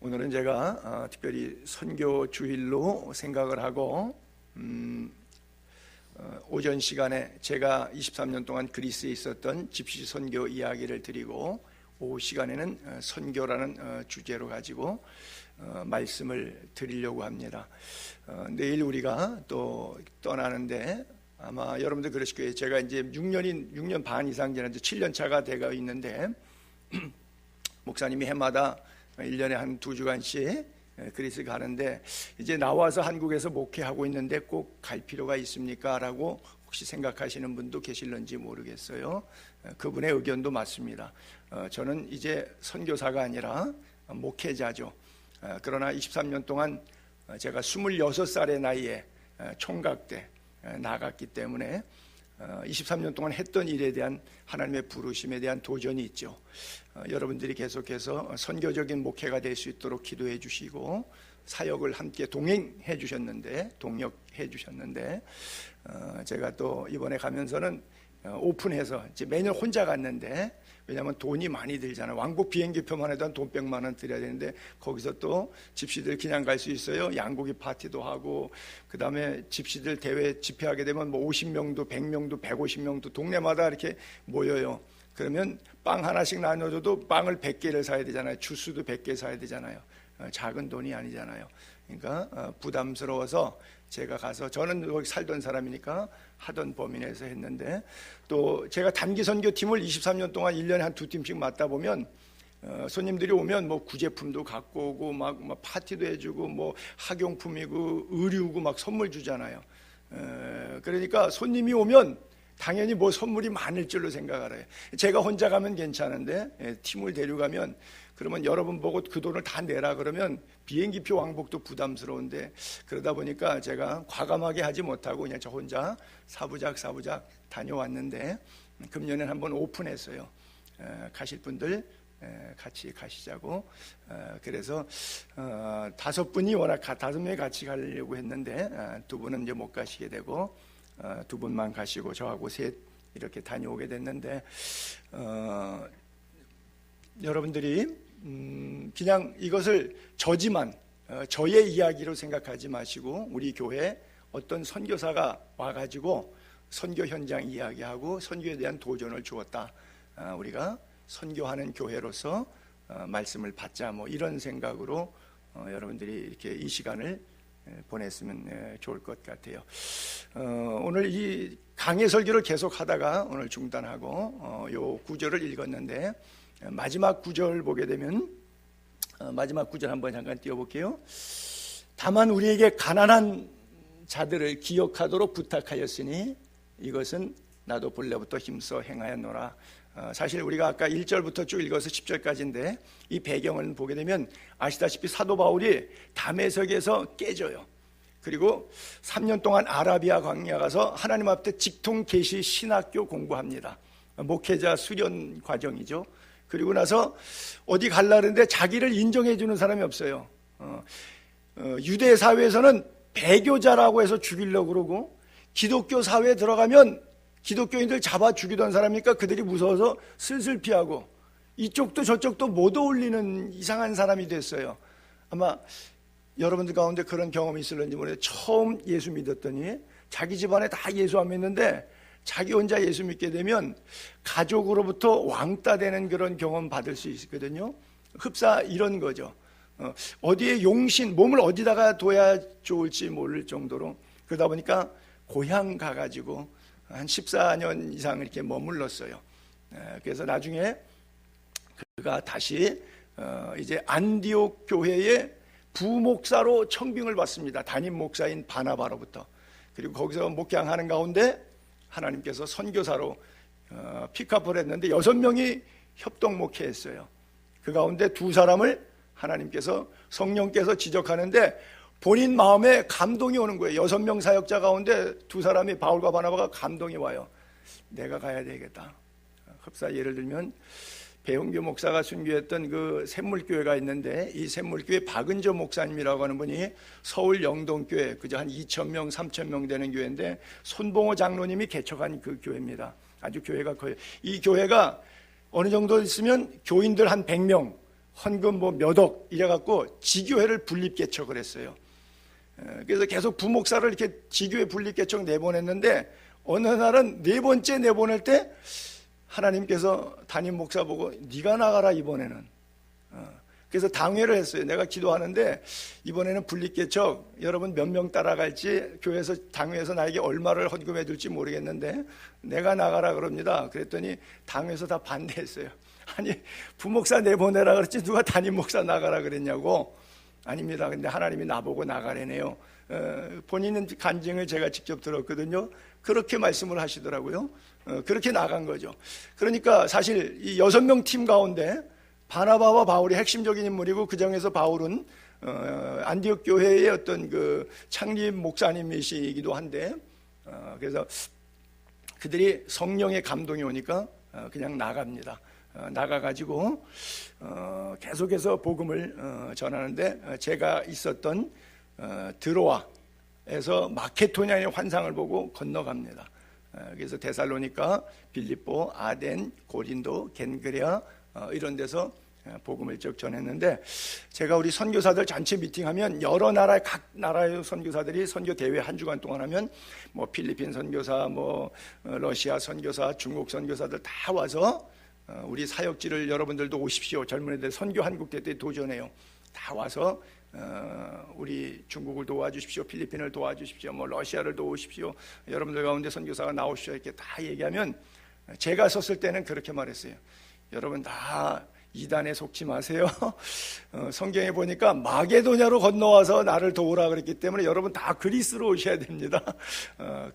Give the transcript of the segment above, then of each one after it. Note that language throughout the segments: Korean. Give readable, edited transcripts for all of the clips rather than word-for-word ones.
오늘은 제가 특별히 선교 주일로 생각을 하고 오전 시간에 제가 23년 동안 그리스에 있었던 집시 선교 이야기를 드리고 오후 시간에는 선교라는 주제로 가지고 말씀을 드리려고 합니다. 내일 우리가 또 떠나는데 아마 여러분들 그러실 거예요. 제가 이제 6년 반 이상 지난 7년 차가 되어 있는데 목사님이 해마다 1년에 한 2주간씩 그리스 가는데 이제 나와서 한국에서 목회하고 있는데 꼭 갈 필요가 있습니까? 라고 혹시 생각하시는 분도 계실런지 모르겠어요. 그분의 의견도 맞습니다. 저는 이제 선교사가 아니라 목회자죠. 그러나 23년 동안 제가 26살의 나이에 총각 때 나갔기 때문에 23년 동안 했던 일에 대한 하나님의 부르심에 대한 도전이 있죠. 여러분들이 계속해서 선교적인 목회가 될 수 있도록 기도해 주시고 사역을 함께 동행해 주셨는데 제가 또 이번에 가면서는 오픈해서 이제 매년 혼자 갔는데 왜냐하면 돈이 많이 들잖아요. 왕복 비행기표만 해도 한 돈 100만 원 들여야 되는데 거기서 또 집시들 그냥 갈 수 있어요. 양고기 파티도 하고 그 다음에 집시들 대회 집회하게 되면 뭐 50명도 100명도 150명도 동네마다 이렇게 모여요. 그러면 빵 하나씩 나눠줘도 빵을 100개를 사야 되잖아요. 주스도 100개 사야 되잖아요. 작은 돈이 아니잖아요. 그러니까 부담스러워서 제가 가서 저는 여기 살던 사람이니까 하던 범위 내에서 했는데 또 제가 단기 선교팀을 23년 동안 1년에 한 2팀씩 맡다 보면 손님들이 오면 뭐 구제품도 갖고 오고 막 파티도 해주고 뭐 학용품이고 의류고 막 선물 주잖아요. 그러니까 손님이 오면 당연히 뭐 선물이 많을 줄로 생각을 해요. 제가 혼자 가면 괜찮은데 팀을 데려가면 그러면 여러분 보고 그 돈을 다 내라 그러면 비행기표 왕복도 부담스러운데 그러다 보니까 제가 과감하게 하지 못하고 그냥 저 혼자 사부작 다녀왔는데 금년에 한번 오픈했어요. 가실 분들 같이 가시자고. 그래서 5분이 워낙 5명이 같이 가려고 했는데 2분은 이제 못 가시게 되고 2분만 가시고 저하고 셋 이렇게 다녀오게 됐는데 여러분들이 그냥 이것을 저의 이야기로 생각하지 마시고 우리 교회 어떤 선교사가 와가지고 선교 현장 이야기하고 선교에 대한 도전을 주었다. 우리가 선교하는 교회로서 말씀을 받자 뭐 이런 생각으로 여러분들이 이렇게 이 시간을 보냈으면 좋을 것 같아요. 오늘 이 강해 설교를 계속 하다가 오늘 중단하고 요 구절을 읽었는데 마지막 구절 보게 되면 마지막 구절 한번 잠깐 띄워볼게요. 다만 우리에게 가난한 자들을 기억하도록 부탁하였으니 이것은 나도 본래부터 힘써 행하였노라. 사실 우리가 아까 1절부터 쭉 읽어서 10절까지인데 이 배경을 보게 되면 아시다시피 사도 바울이 다메섹에서 깨져요. 그리고 3년 동안 아라비아 광야 가서 하나님 앞에 직통 계시 신학교 공부합니다. 목회자 수련 과정이죠. 그리고 나서 어디 갈라는데 자기를 인정해 주는 사람이 없어요. 유대 사회에서는 배교자라고 해서 죽이려고 그러고 기독교 사회에 들어가면 기독교인들 잡아 죽이던 사람이니까 그들이 무서워서 슬슬 피하고 이쪽도 저쪽도 못 어울리는 이상한 사람이 됐어요. 아마 여러분들 가운데 그런 경험이 있을는지 모르겠어요. 처음 예수 믿었더니 자기 집안에 다 예수 안 믿는데 자기 혼자 예수 믿게 되면 가족으로부터 왕따 되는 그런 경험 받을 수 있거든요. 흡사 이런 거죠. 어디에 용신, 몸을 어디다가 둬야 좋을지 모를 정도로 그러다 보니까 고향 가가지고 한 14년 이상 이렇게 머물렀어요. 그래서 나중에 그가 다시 이제 안디옥 교회의 부목사로 청빙을 받습니다. 담임 목사인 바나바로부터. 그리고 거기서 목양하는 가운데 하나님께서 선교사로 픽업을 했는데 6명이 협동 목회했어요. 그 가운데 2사람을 하나님께서 성령께서 지적하는데 본인 마음에 감동이 오는 거예요. 6명 사역자 가운데 2사람이 바울과 바나바가 감동이 와요. 내가 가야 되겠다. 흡사 예를 들면 배용규 목사가 순교했던 그 샘물교회가 있는데 이 샘물교회 박은조 목사님이라고 하는 분이 서울 영동교회 그저 한 2,000명 3,000명 되는 교회인데 손봉호 장로님이 개척한 그 교회입니다. 아주 교회가 커요. 이 교회가 어느 정도 있으면 교인들 한 100명 헌금 뭐 몇 억 이래갖고 지교회를 분립개척을 했어요. 그래서 계속 부목사를 이렇게 지교회 분립개척 내보냈는데 어느 날은 네 번째 내보낼 때 하나님께서 담임 목사 보고 네가 나가라 이번에는. 그래서 당회를 했어요. 내가 기도하는데 이번에는 분립개척 여러분 몇 명 따라갈지 교회에서 당회에서 나에게 얼마를 헌금해 줄지 모르겠는데 내가 나가라 그럽니다. 그랬더니 당회에서 다 반대했어요. 아니 부목사 내보내라 그랬지 누가 담임 목사 나가라 그랬냐고. 아닙니다. 근데 하나님이 나보고 나가래네요. 본인은 간증을 제가 직접 들었거든요. 그렇게 말씀을 하시더라고요. 그렇게 나간 거죠. 그러니까 사실 이 6명 팀 가운데 바나바와 바울이 핵심적인 인물이고 그 중에서 바울은 안디옥 교회의 어떤 그 창립 목사님이시기도 한데 그래서 그들이 성령의 감동이 오니까 그냥 나갑니다. 나가가지고 계속해서 복음을 전하는데 제가 있었던 드로아에서 마케도니아의 환상을 보고 건너갑니다. 그래서 데살로니가, 빌립보, 아덴, 고린도, 겐그레아 이런 데서 복음을 쭉 전했는데 제가 우리 선교사들 전체 미팅하면 여러 나라 각 나라의 선교사들이 선교 대회 한 주간 동안 하면 뭐 필리핀 선교사, 뭐 러시아 선교사, 중국 선교사들 다 와서 우리 사역지를 여러분들도 오십시오. 젊은 애들 선교 한국대 때 도전해요. 다 와서 우리 중국을 도와주십시오. 필리핀을 도와주십시오. 뭐 러시아를 도우십시오. 여러분들 가운데 선교사가 나오십시오. 이렇게 다 얘기하면 제가 섰을 때는 그렇게 말했어요. 여러분 다 이단에 속지 마세요. 성경에 보니까 마게도냐로 건너와서 나를 도우라 그랬기 때문에 여러분 다 그리스로 오셔야 됩니다.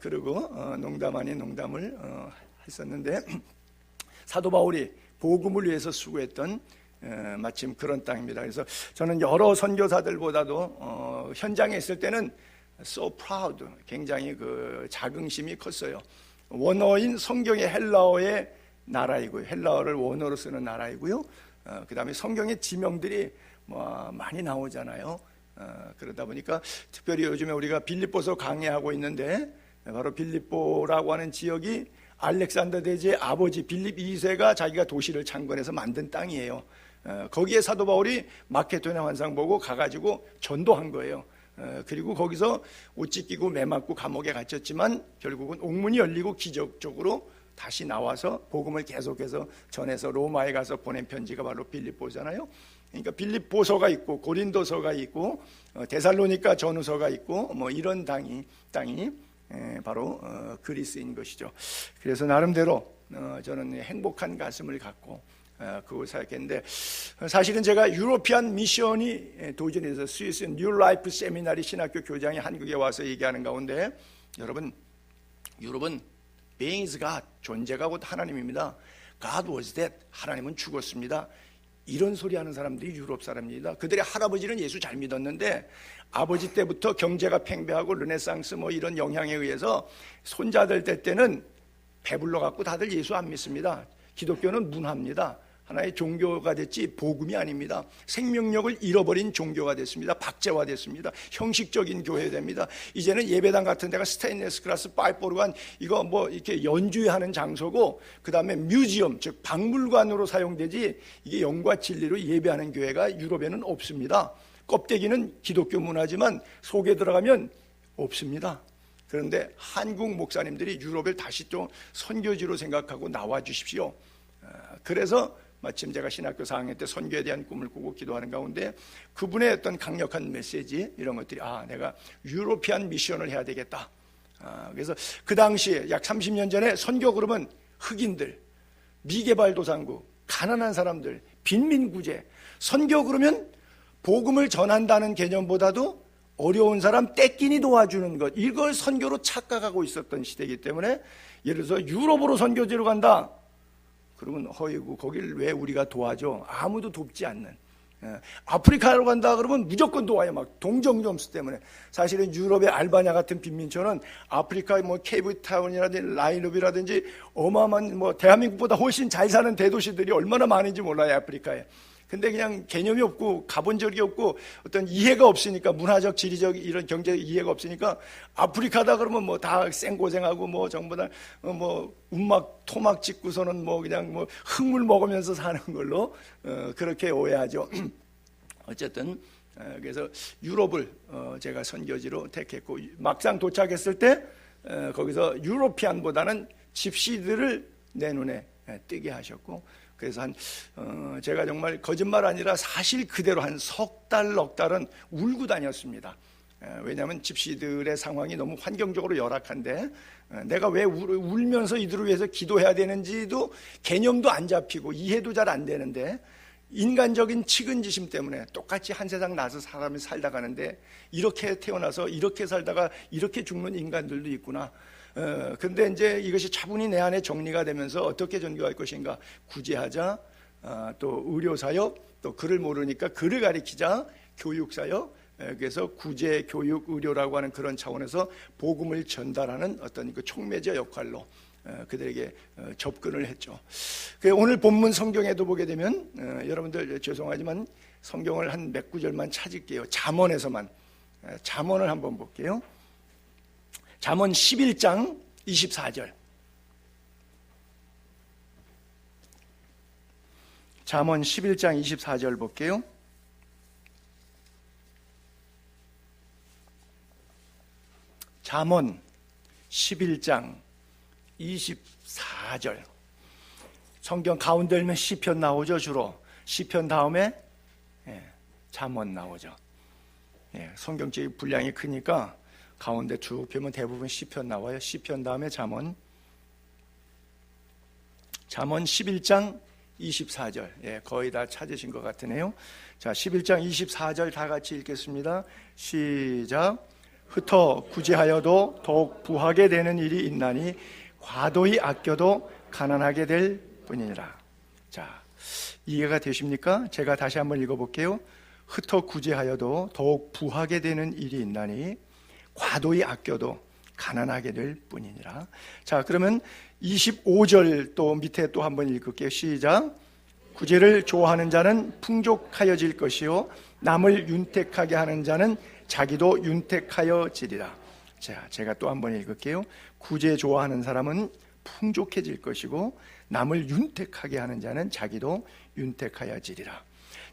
그리고 농담 아닌 농담을 했었는데 사도 바울이 복음을 위해서 수고했던 마침 그런 땅입니다. 그래서 저는 여러 선교사들보다도 현장에 있을 때는 so proud, 굉장히 그 자긍심이 컸어요. 원어인 성경의 헬라어의 나라이고요. 헬라어를 원어로 쓰는 나라이고요. 그 다음에 성경의 지명들이 뭐 많이 나오잖아요. 그러다 보니까 특별히 요즘에 우리가 빌립보서 강의하고 있는데 바로 빌립보라고 하는 지역이 알렉산더 대제의 아버지 빌립 2세가 자기가 도시를 창건해서 만든 땅이에요. 거기에 사도 바울이 마케도냐 환상 보고 가가지고 전도한 거예요. 그리고 거기서 옷 찢기고 매 맞고 감옥에 갇혔지만 결국은 옥문이 열리고 기적적으로 다시 나와서 복음을 계속해서 전해서 로마에 가서 보낸 편지가 바로 빌립보잖아요. 그러니까 빌립보서가 있고 고린도서가 있고 데살로니가 전후서가 있고 뭐 이런 땅이 바로 그리스인 것이죠. 그래서 나름대로 저는 행복한 가슴을 갖고 그걸 사역했는데 사실은 제가 유로피안 미션이 도전해서 스위스 뉴 라이프 세미나리 신학교 교장이 한국에 와서 얘기하는 가운데 여러분 유럽은 being is God, 존재가 곧 하나님입니다. God was dead, 하나님은 죽었습니다. 이런 소리 하는 사람들이 유럽 사람입니다. 그들의 할아버지는 예수 잘 믿었는데 아버지 때부터 경제가 팽배하고 르네상스 뭐 이런 영향에 의해서 손자들 때는 배불러 갖고 다들 예수 안 믿습니다. 기독교는 문화입니다. 하나의 종교가 됐지 복음이 아닙니다. 생명력을 잃어버린 종교가 됐습니다. 박제화됐습니다. 형식적인 교회됩니다. 이제는 예배당 같은 데가 스테인리스 글라스 파이프로간 이거 뭐 이렇게 연주하는 장소고 그 다음에 뮤지엄 즉 박물관으로 사용되지 이게 영과 진리로 예배하는 교회가 유럽에는 없습니다. 껍데기는 기독교 문화지만 속에 들어가면 없습니다. 그런데 한국 목사님들이 유럽을 다시 또 선교지로 생각하고 나와 주십시오. 그래서 마침 제가 신학교 4학년 때 선교에 대한 꿈을 꾸고 기도하는 가운데 그분의 어떤 강력한 메시지 이런 것들이 내가 유로피안 미션을 해야 되겠다. 그래서 그 당시에 약 30년 전에 선교 그룹은 흑인들, 미개발도상국, 가난한 사람들, 빈민구제 선교 그러면 복음을 전한다는 개념보다도 어려운 사람 떼끼니 도와주는 것 이걸 선교로 착각하고 있었던 시대이기 때문에 예를 들어서 유럽으로 선교지로 간다 그러면 허이고 거길 왜 우리가 도와줘? 아무도 돕지 않는. 아프리카로 간다 그러면 무조건 도와요. 막 동정 점수 때문에. 사실은 유럽의 알바냐 같은 빈민촌은 아프리카 뭐 케이프타운이라든지 라인업이라든지 어마어마한 뭐 대한민국보다 훨씬 잘 사는 대도시들이 얼마나 많은지 몰라요. 아프리카에. 근데 그냥 개념이 없고 가본 적이 없고 어떤 이해가 없으니까, 문화적, 지리적 이런 경제적 이해가 없으니까 아프리카다 그러면 뭐 다 생고생하고 뭐 전부 다 뭐 운막 토막 짓고서는 뭐 그냥 뭐 흙물 먹으면서 사는 걸로 그렇게 오해하죠. 어쨌든 그래서 유럽을 제가 선교지로 택했고, 막상 도착했을 때 거기서 유로피안보다는 집시들을 내 눈에 뜨게 하셨고, 그래서 제가 정말 거짓말 아니라 사실 그대로 한 석 달, 넉 달은 울고 다녔습니다. 왜냐하면 집시들의 상황이 너무 환경적으로 열악한데 내가 왜 울면서 이들을 위해서 기도해야 되는지도 개념도 안 잡히고 이해도 잘 안 되는데, 인간적인 측은지심 때문에 똑같이 한 세상 나서 사람이 살다 가는데 이렇게 태어나서 이렇게 살다가 이렇게 죽는 인간들도 있구나. 근데 이제 이것이 차분히 내 안에 정리가 되면서 어떻게 전교할 것인가, 구제하자, 또 의료사역, 또 글을 모르니까 글을 가리키자, 교육사역, 그래서 구제, 교육, 의료라고 하는 그런 차원에서 복음을 전달하는 어떤 그 촉매자 역할로 그들에게 접근을 했죠. 오늘 본문 성경에도 보게 되면 여러분들 죄송하지만 성경을 한 몇 구절만 찾을게요. 잠언에서만 잠언을 한번 볼게요. 잠언 11장 24절. 잠언 11장 24절 볼게요. 잠언 11장 24절. 성경 가운데 열면 시편 나오죠. 주로 시편 다음에 잠언 나오죠. 성경책이 분량이 크니까 가운데 쭉 보면 대부분 시편 나와요. 시편 다음에 잠언. 잠언 11장 24절. 거의 다 찾으신 것 같으네요. 자, 11장 24절 다 같이 읽겠습니다. 시작. 흩어 구제하여도 더욱 부하게 되는 일이 있나니 과도히 아껴도 가난하게 될 뿐이니라. 자, 이해가 되십니까? 제가 다시 한번 읽어볼게요. 흩어 구제하여도 더욱 부하게 되는 일이 있나니 과도히 아껴도 가난하게 될 뿐이니라. 자, 그러면 25절 또 밑에 또 한번 읽을게요. 시작. 구제를 좋아하는 자는 풍족하여질 것이요 남을 윤택하게 하는 자는 자기도 윤택하여지리라. 자, 제가 또 한번 읽을게요. 구제 좋아하는 사람은 풍족해질 것이고 남을 윤택하게 하는 자는 자기도 윤택하여지리라.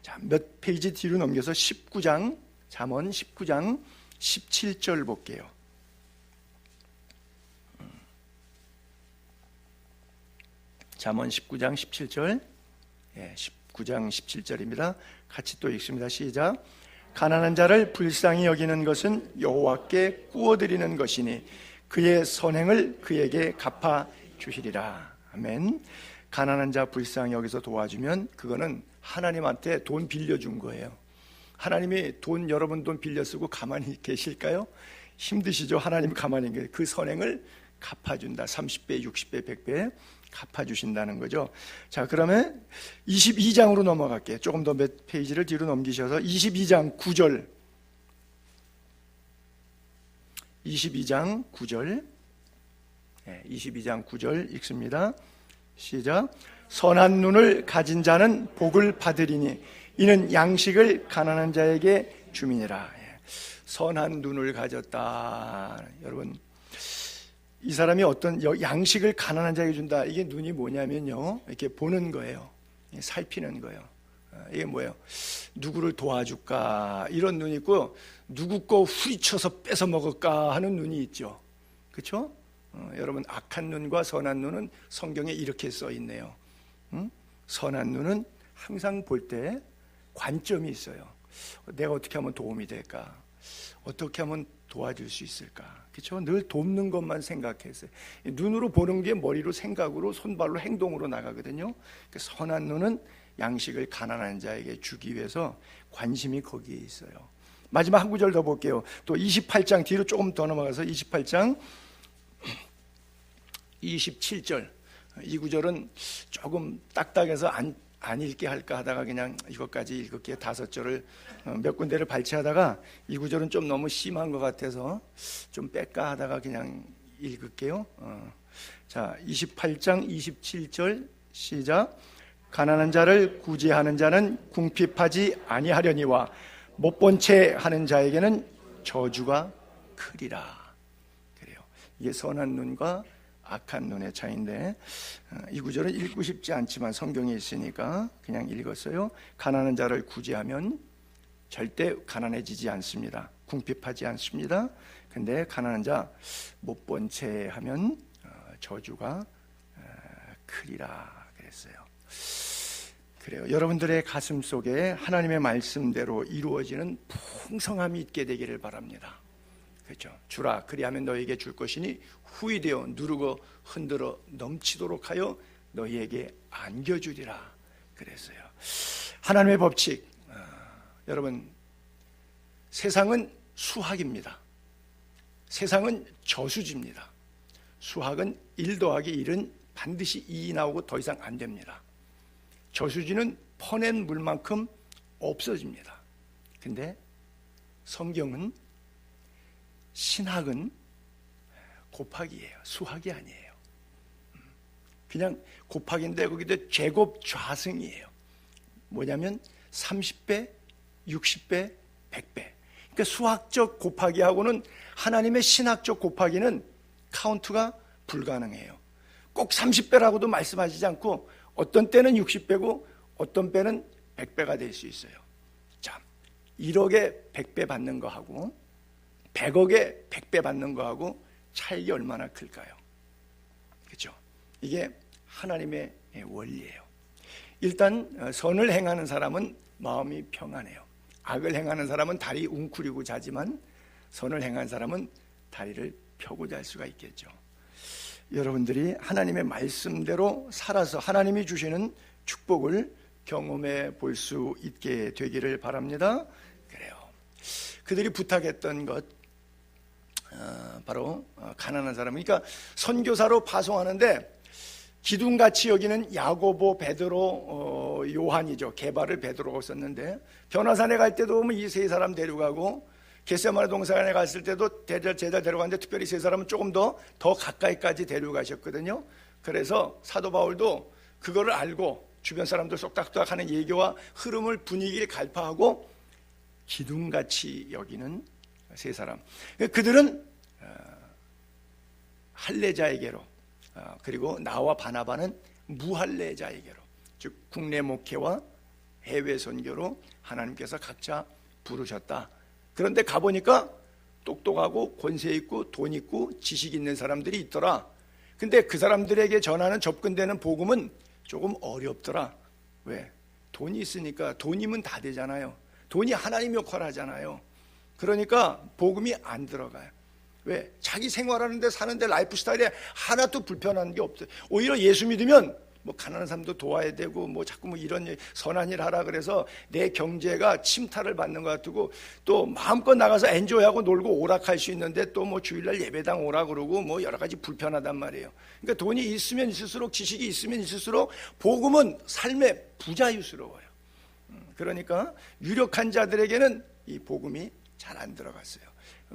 자, 몇 페이지 뒤로 넘겨서 19장, 잠언 19장 17절 볼게요. 잠언 19장 17절. 19장 17절입니다. 같이 또 읽습니다. 시작. 가난한 자를 불쌍히 여기는 것은 여호와께 구워드리는 것이니 그의 선행을 그에게 갚아 주시리라. 아멘. 가난한 자 불쌍히 여기서 도와주면 그거는 하나님한테 돈 빌려준 거예요. 하나님이 돈, 여러분 돈 빌려 쓰고 가만히 계실까요? 힘드시죠? 하나님 가만히 계세요. 그 선행을 갚아준다. 30배, 60배, 100배 갚아주신다는 거죠. 자, 그러면 22장으로 넘어갈게요. 조금 더 몇 페이지를 뒤로 넘기셔서 22장 9절. 22장 9절. 22장 9절 읽습니다. 시작. 선한 눈을 가진 자는 복을 받으리니 이는 양식을 가난한 자에게 주민이라. 선한 눈을 가졌다. 여러분, 이 사람이 어떤 양식을 가난한 자에게 준다. 이게 눈이 뭐냐면요, 이렇게 보는 거예요. 살피는 거예요. 이게 뭐예요? 누구를 도와줄까 이런 눈이 있고, 누구 거 후리쳐서 뺏어 먹을까 하는 눈이 있죠. 그렇죠? 여러분, 악한 눈과 선한 눈은 성경에 이렇게 써 있네요. 선한 눈은 항상 볼 때 관점이 있어요. 내가 어떻게 하면 도움이 될까? 어떻게 하면 도와줄 수 있을까? 그렇죠? 늘 돕는 것만 생각했어요. 눈으로 보는 게 머리로 생각으로 손발로 행동으로 나가거든요. 선한 눈은 양식을 가난한 자에게 주기 위해서 관심이 거기에 있어요. 마지막 한 구절 더 볼게요. 또 28장 뒤로 조금 더 넘어가서 28장 27절. 이 구절은 조금 딱딱해서 안 읽게 할까 하다가 그냥 이것까지 읽을게요. 5절을 몇 군데를 발췌하다가 이 구절은 좀 너무 심한 것 같아서 좀 뺄까 하다가 그냥 읽을게요. 자, 28장 27절 시작. 가난한 자를 구제하는 자는 궁핍하지 아니하려니와 못 본 채 하는 자에게는 저주가 크리라. 그래요. 이게 선한 눈과 악한 눈의 차이인데, 이 구절은 읽고 싶지 않지만 성경에 있으니까 그냥 읽었어요. 가난한 자를 구제하면 절대 가난해지지 않습니다. 궁핍하지 않습니다. 근데 가난한 자 못 본 채 하면 저주가 크리라 그랬어요. 그래요. 여러분들의 가슴 속에 하나님의 말씀대로 이루어지는 풍성함이 있게 되기를 바랍니다. 그렇죠. 주라 그리하면 너에게 줄 것이니 후히 되어 누르고 흔들어 넘치도록 하여 너희에게 안겨주리라 그랬어요. 하나님의 법칙, 여러분, 세상은 수학입니다. 세상은 저수지입니다. 수학은 1 더하기 1은 반드시 2 나오고 더 이상 안 됩니다. 저수지는 퍼낸 물만큼 없어집니다. 근데 성경은, 신학은 곱하기예요. 수학이 아니에요. 그냥 곱하기인데 거기도 제곱 좌승이에요. 뭐냐면 30배, 60배, 100배. 그러니까 수학적 곱하기하고는 하나님의 신학적 곱하기는 카운트가 불가능해요. 꼭 30배라고도 말씀하시지 않고 어떤 때는 60배고 어떤 때는 100배가 될 수 있어요. 자, 1억에 100배 받는 거하고 100억에 100배 받는 거하고 차이가 얼마나 클까요? 그렇죠? 이게 하나님의 원리예요. 일단 선을 행하는 사람은 마음이 평안해요. 악을 행하는 사람은 다리 웅크리고 자지만 선을 행하는 사람은 다리를 펴고 잘 수가 있겠죠. 여러분들이 하나님의 말씀대로 살아서 하나님이 주시는 축복을 경험해 볼 수 있게 되기를 바랍니다. 그래요. 그들이 부탁했던 것, 바로 가난한 사람, 그러니까 선교사로 파송하는데 기둥같이 여기는 야고보, 베드로, 요한이죠. 게바를 베드로가 썼는데 변화산에 갈 때도 보면 이 세 사람 데려가고 겟세마네 동산에 갔을 때도 제자 데려갔는데 특별히 세 사람은 조금 더 가까이까지 데려가셨거든요. 그래서 사도 바울도 그거를 알고 주변 사람들 쏙닥쏙닥 하는 예교와 흐름을, 분위기를 갈파하고 기둥같이 여기는 세 사람, 그들은 할례자에게로, 그리고 나와 바나바는 무할례자에게로, 즉 국내 목회와 해외 선교로 하나님께서 각자 부르셨다. 그런데 가보니까 똑똑하고 권세 있고 돈 있고 지식 있는 사람들이 있더라. 근데 그 사람들에게 전하는 접근되는 복음은 조금 어렵더라. 왜? 돈이 있으니까. 돈이면 다 되잖아요. 돈이 하나님 역할을 하잖아요. 그러니까 복음이 안 들어가요. 왜? 자기 생활하는데 사는데 라이프 스타일에 하나도 불편한 게 없어요. 오히려 예수 믿으면 뭐 가난한 사람도 도와야 되고 뭐 자꾸 뭐 이런 선한 일 하라 그래서 내 경제가 침탈을 받는 것 같고, 또 마음껏 나가서 엔조이하고 놀고 오락할 수 있는데 또 뭐 주일날 예배당 오라 그러고 뭐 여러 가지 불편하단 말이에요. 그러니까 돈이 있으면 있을수록, 지식이 있으면 있을수록 복음은 삶의 부자유스러워요. 그러니까 유력한 자들에게는 이 복음이 잘 안 들어갔어요.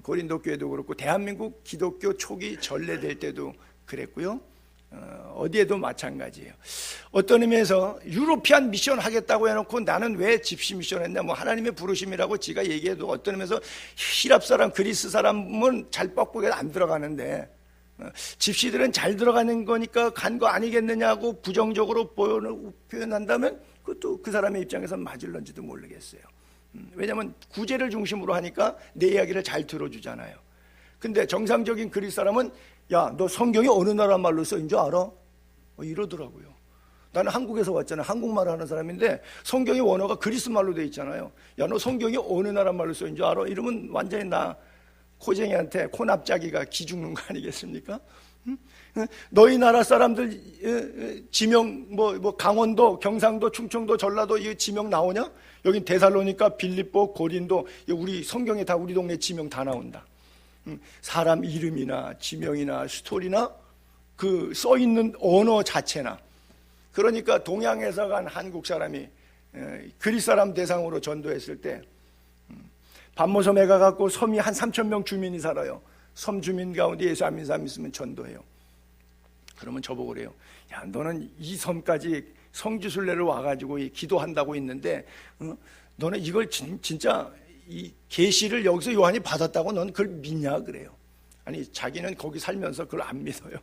고린도 교회도 그렇고 대한민국 기독교 초기 전래될 때도 그랬고요. 어디에도 마찬가지예요. 어떤 의미에서 유로피안 미션 하겠다고 해놓고 나는 왜 집시 미션 했냐, 뭐 하나님의 부르심이라고 지가 얘기해도 어떤 의미에서 히랍 사람, 그리스 사람은 잘 뻑뻑해 안 들어가는데 집시들은 잘 들어가는 거니까 간 거 아니겠느냐고 부정적으로 표현한다면 그것도 그 사람의 입장에서 맞을런지도 모르겠어요. 왜냐하면 구제를 중심으로 하니까 내 이야기를 잘 들어주잖아요. 근데 정상적인 그리스 사람은 야, 너 성경이 어느 나라 말로 써인 줄 알아? 이러더라고요. 나는 한국에서 왔잖아요. 한국말 하는 사람인데 성경의 원어가 그리스 말로 돼 있잖아요. 야, 너 성경이 어느 나라 말로 써인 줄 알아? 이러면 완전히 나 코쟁이한테 코납짜기가 기죽는 거 아니겠습니까? 너희 나라 사람들 지명 뭐 강원도, 경상도, 충청도, 전라도 이 지명 나오냐? 여긴 데살로니가, 빌립보, 고린도, 우리 성경에 다 우리 동네 지명 다 나온다. 사람 이름이나 지명이나 스토리나 그 써있는 언어 자체나. 그러니까 동양에서 간 한국 사람이 그리스 사람 대상으로 전도했을 때 반모섬에 가갖고 섬이 한 3,000명 주민이 살아요. 섬 주민 가운데 예수 안 믿는 사람 있으면 전도해요. 그러면 저보고 그래요. 야, 너는 이 섬까지 성지순례를 와가지고 기도한다고 있는데 너는 이걸 진짜 이 계시를 여기서 요한이 받았다고 넌 그걸 믿냐 그래요. 아니 자기는 거기 살면서 그걸 안 믿어요.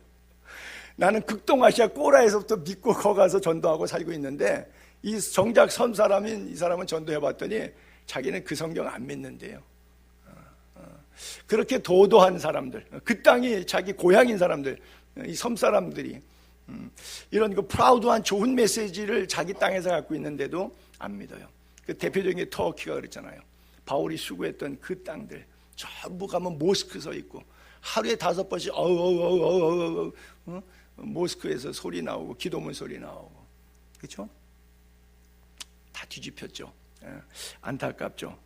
나는 극동아시아 꼬라에서부터 믿고 거기 가서 전도하고 살고 있는데 이 정작 선 사람인 이 사람은 전도해봤더니 자기는 그 성경 안 믿는데요. 그렇게 도도한 사람들, 그 땅이 자기 고향인 사람들, 이 섬 사람들이 이런 그 프라우드한 좋은 메시지를 자기 땅에서 갖고 있는데도 안 믿어요. 그 대표적인 게 터키가 그랬잖아요. 바울이 수고했던 그 땅들 전부 가면 모스크 서 있고 하루에 5번씩 모스크에서 소리 나오고 기도문 소리 나오고, 그렇죠? 다 뒤집혔죠. 안타깝죠.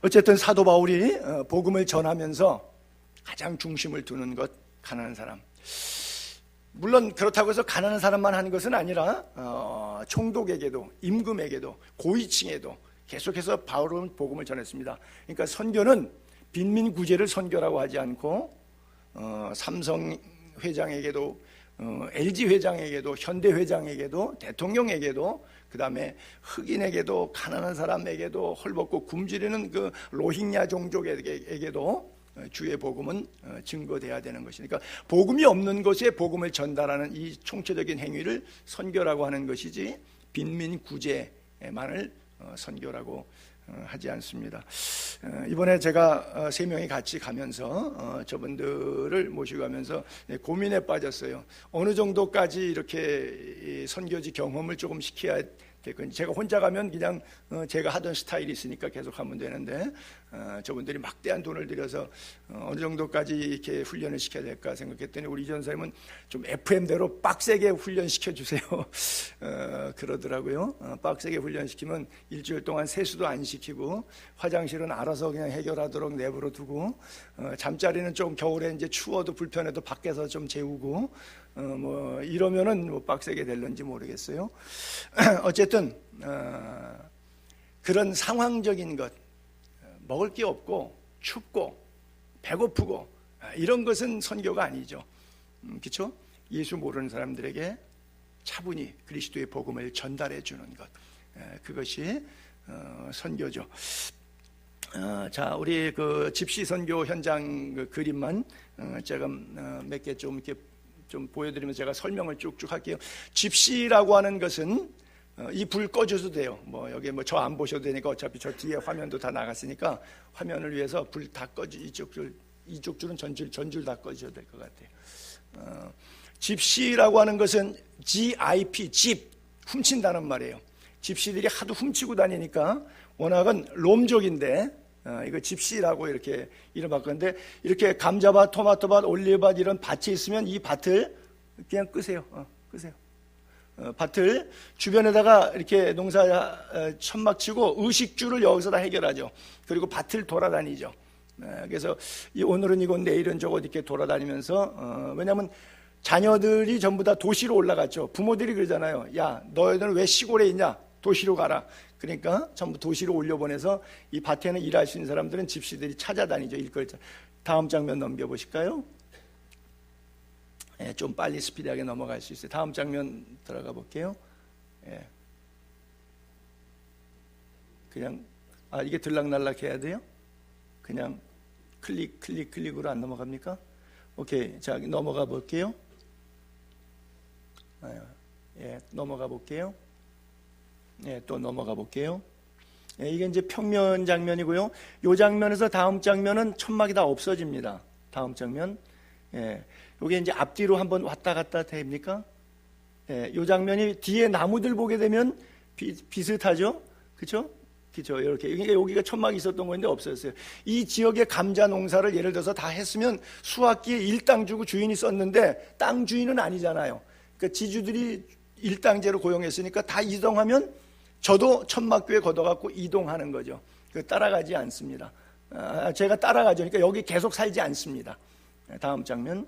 어쨌든 사도 바울이 복음을 전하면서 가장 중심을 두는 것, 가난한 사람. 물론 그렇다고 해서 가난한 사람만 하는 것은 아니라 총독에게도, 임금에게도, 고위층에도 계속해서 바울은 복음을 전했습니다. 그러니까 선교는 빈민 구제를 선교라고 하지 않고 삼성 회장에게도, LG 회장에게도, 현대 회장에게도, 대통령에게도, 그 다음에 흑인에게도, 가난한 사람에게도, 헐벗고 굶주리는 그 로힝야 종족에게도 주의 복음은 증거돼야 되는 것이니까 복음이 없는 곳에 복음을 전달하는 이 총체적인 행위를 선교라고 하는 것이지 빈민 구제만을 선교라고 하지 않습니다. 이번에 제가 3명이 같이 가면서 저분들을 모시고 가면서 고민에 빠졌어요. 어느 정도까지 이렇게 선교지 경험을 조금 시켜야 될 건지. 제가 혼자 가면 그냥 제가 하던 스타일이 있으니까 계속 하면 되는데 저분들이 막대한 돈을 들여서 어느 정도까지 이렇게 훈련을 시켜야 될까 생각했더니 우리 전사님은 좀 FM대로 빡세게 훈련시켜 주세요. 그러더라고요. 빡세게 훈련시키면 일주일 동안 세수도 안 시키고 화장실은 알아서 그냥 해결하도록 내버려 두고 잠자리는 좀 겨울에 이제 추워도 불편해도 밖에서 좀 재우고 뭐 이러면은 뭐 빡세게 될런지 모르겠어요. 어쨌든 그런 상황적인 것, 먹을 게 없고 춥고 배고프고 이런 것은 선교가 아니죠. 그렇죠? 예수 모르는 사람들에게 차분히 그리스도의 복음을 전달해 주는 것, 그것이 선교죠. 자, 우리 그 집시 선교 현장 그 그림만 제가 몇 개 좀 이렇게 좀 보여드리면서 제가 설명을 쭉쭉 할게요. 집시라고 하는 것은 이 불 꺼줘도 돼요. 뭐 여기 뭐 저 안 보셔도 되니까 어차피 저 뒤에 화면도 다 나갔으니까 화면을 위해서 불 다 꺼주, 이쪽 줄은 전줄 다 꺼주셔도 될 것 같아요. 집시라고 하는 것은 GIP, 집, 훔친다는 말이에요. 집시들이 하도 훔치고 다니니까 워낙은 롬족인데 이거 집시라고 이렇게 이름 바꿨는데 이렇게 감자밭, 토마토밭, 올리브밭 이런 밭이 있으면 이 밭을 그냥 끄세요. 끄세요. 밭을 주변에다가 이렇게 농사 천막 치고 의식주를 여기서 다 해결하죠. 그리고 밭을 돌아다니죠. 그래서 오늘은 이곳 내일은 저곳 이렇게 돌아다니면서 왜냐하면 자녀들이 전부 다 도시로 올라갔죠. 부모들이 그러잖아요. 야, 너희들은 왜 시골에 있냐? 도시로 가라. 그러니까 전부 도시로 올려보내서 이 밭에는 일할 수 있는 사람들은 집시들이 찾아다니죠. 일거리. 다음 장면 넘겨보실까요? 예, 좀 빨리 스피디하게 넘어갈 수 있어요. 다음 장면 들어가 볼게요. 예. 그냥 이게 들락날락 해야 돼요? 그냥 클릭으로 안 넘어갑니까? 오케이, 자 넘어가 볼게요. 예, 넘어가 볼게요. 예, 또 넘어가 볼게요. 예, 이게 이제 평면 장면이고요. 이 장면에서 다음 장면은 천막이 다 없어집니다. 다음 장면. 예, 이게 이제 앞뒤로 한번 왔다 갔다 됩니까? 예, 이 장면이 뒤에 나무들 보게 되면 비슷하죠? 그렇죠? 그렇죠. 이렇게 여기가 천막이 있었던 건데 없어졌어요. 이 지역의 감자 농사를 예를 들어서 다 했으면 수확기에 일당 주고 주인이 썼는데 땅 주인은 아니잖아요. 그러니까 지주들이 일당제로 고용했으니까 다 이동하면 저도 천막교에 걷어갖고 이동하는 거죠. 따라가지 않습니다. 제가 따라가죠. 그러니까 여기 계속 살지 않습니다. 다음 장면.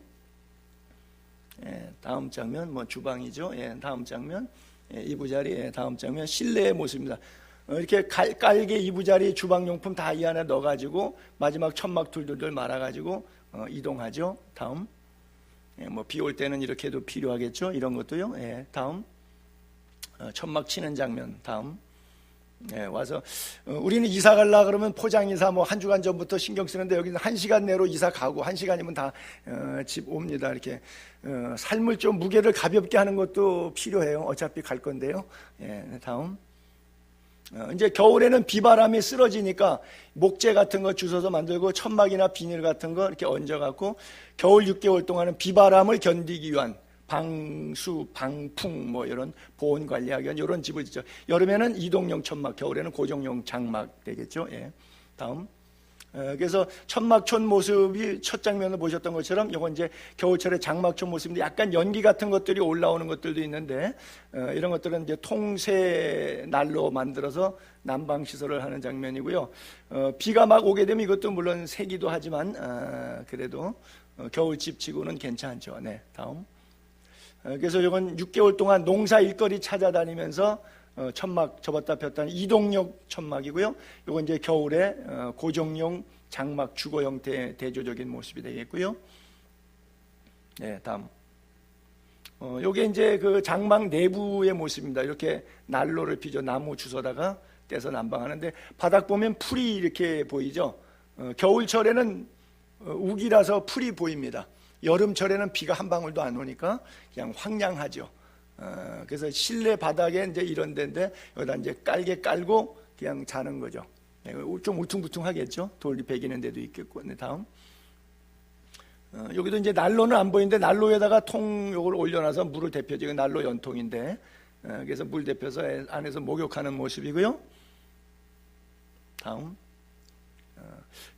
예, 다음 장면 뭐 주방이죠. 예, 다음 장면. 예, 이부자리. 예, 다음 장면 실내의 모습입니다. 이렇게 깔개 이부자리 주방용품 다 이 안에 넣어가지고 마지막 천막 둘둘둘 말아가지고 이동하죠. 다음. 예, 뭐 비 올 때는 이렇게도 필요하겠죠. 이런 것도요. 예, 다음. 천막 치는 장면. 다음. 와서 우리는 이사 갈라 그러면 포장 이사 뭐 한 주간 전부터 신경 쓰는데 여기는 1시간 내로 이사 가고 1시간이면 다 집 옵니다. 이렇게 삶을 좀 무게를 가볍게 하는 것도 필요해요. 어차피 갈 건데요. 다음. 이제 겨울에는 비바람이 쓰러지니까 목재 같은 거 주워서 만들고 천막이나 비닐 같은 거 이렇게 얹어갖고 겨울 6개월 동안은 비바람을 견디기 위한 방수, 방풍 뭐 이런 보온 관리하기 위한 이런 집을 짓죠. 여름에는 이동용 천막, 겨울에는 고정용 장막 되겠죠. 다음. 그래서 천막촌 모습이 첫 장면을 보셨던 것처럼 이건 이제 겨울철에 장막촌 모습인데 약간 연기 같은 것들이 올라오는 것들도 있는데 이런 것들은 이제 통새 날로 만들어서 난방 시설을 하는 장면이고요. 비가 막 오게 되면 이것도 물론 새기도 하지만 그래도 겨울집 치고는 괜찮죠. 다음. 그래서 이건 6개월 동안 농사 일거리 찾아다니면서 천막 접었다 폈다 이동용 천막이고요. 이건 이제 겨울에 고정용 장막 주거 형태의 대조적인 모습이 되겠고요. 다음. 요게 이제 그 장막 내부의 모습입니다. 이렇게 난로를 피죠. 나무 주워다가 떼서 난방하는데 바닥 보면 풀이 이렇게 보이죠. 겨울철에는 우기라서 풀이 보입니다. 여름철에는 비가 한 방울도 안 오니까 그냥 황량하죠. 그래서 실내 바닥에 이제 이런 데인데 여기다 이제 깔개 깔고 그냥 자는 거죠. 좀 울퉁불퉁하겠죠. 돌이 배기는 데도 있겠고. 다음. 여기도 이제 난로는 안 보이는데 난로에다가 통 요걸 올려놔서 물을 데펴죠. 이거 난로 연통인데 그래서 물 데펴서 안에서 목욕하는 모습이고요. 다음.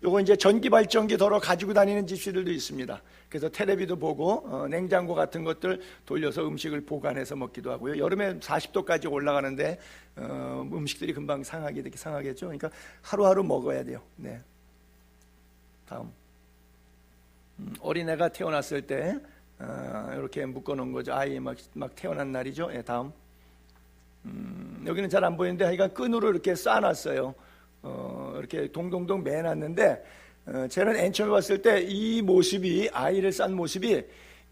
요거 이제 전기 발전기 덜어 가지고 다니는 집시들도 있습니다. 그래서 텔레비도 보고 냉장고 같은 것들 돌려서 음식을 보관해서 먹기도 하고요. 여름에 40도까지 올라가는데 음식들이 금방 상하겠죠. 그러니까 하루하루 먹어야 돼요. 다음. 어린애가 태어났을 때 이렇게 묶어놓은 거죠. 아이 막 태어난 날이죠. 다음. 여기는 잘 안 보이는데 하여간 끈으로 이렇게 쌓아놨어요. 이렇게 동동동 매놨는데 저는 맨 처음에 봤을 때 이 모습이 아이를 싼 모습이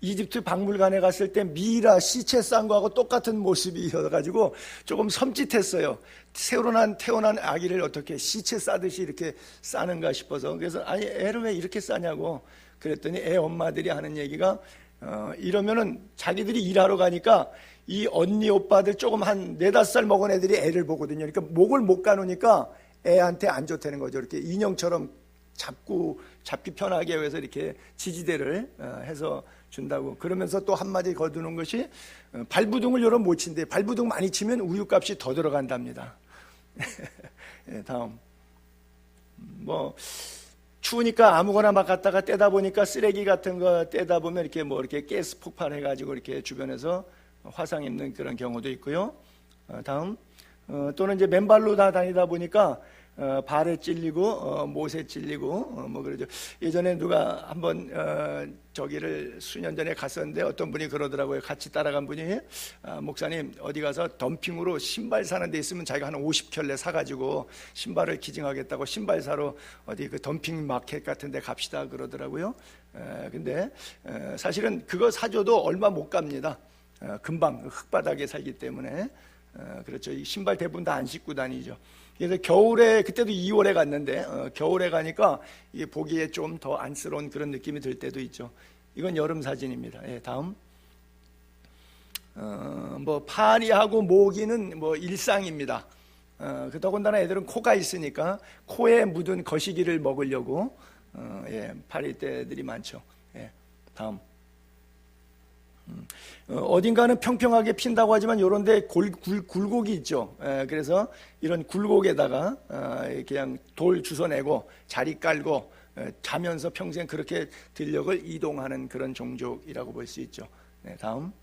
이집트 박물관에 갔을 때 미이라 시체 싼 거하고 똑같은 모습이어가지고 조금 섬찟했어요. 태어난 아기를 어떻게 시체 싸듯이 이렇게 싸는가 싶어서 그래서 아니 애를 왜 이렇게 싸냐고 그랬더니 애 엄마들이 하는 얘기가 이러면은 자기들이 일하러 가니까 이 언니 오빠들 조금 한 4-5살 먹은 애들이 애를 보거든요. 그러니까 목을 못 가누니까 애한테 안 좋다는 거죠. 이렇게 인형처럼 잡기 편하게 해서 이렇게 지지대를 해서 준다고. 그러면서 또 한마디 거두는 것이 발부둥을 여러 못 친대. 발부둥 많이 치면 우유값이 더 들어간답니다. 다음. 뭐 추우니까 아무거나 막 갖다가 떼다 보니까 쓰레기 같은 거 떼다 보면 이렇게 뭐 이렇게 가스 폭발해가지고 이렇게 주변에서 화상 입는 그런 경우도 있고요. 다음. 또는 이제 맨발로 다 다니다 보니까 발에 찔리고 못에 찔리고 뭐 그러죠. 예전에 누가 한번 저기를 수년 전에 갔었는데 어떤 분이 그러더라고요. 같이 따라간 분이 목사님 어디 가서 덤핑으로 신발 사는 데 있으면 자기가 한 50켤레 사가지고 신발을 기증하겠다고 신발 사러 어디 그 덤핑 마켓 같은 데 갑시다 그러더라고요. 근데 사실은 그거 사줘도 얼마 못 갑니다. 금방 흙바닥에 살기 때문에 그렇죠. 이 신발 대부분 다 안 신고 다니죠. 그래서 겨울에 그때도 2월에 갔는데 겨울에 가니까 이게 보기에 좀 더 안쓰러운 그런 느낌이 들 때도 있죠. 이건 여름 사진입니다. 다음. 뭐 파리하고 모기는 뭐 일상입니다. 더군다나 애들은 코가 있으니까 코에 묻은 거시기를 먹으려고 파리떼들이 많죠. 다음. 어딘가는 평평하게 핀다고 하지만 이런데 굴곡이 있죠. 그래서 이런 굴곡에다가 그냥 돌 주워내고 자리 깔고 자면서 평생 그렇게 들녘을 이동하는 그런 종족이라고 볼 수 있죠. 다음.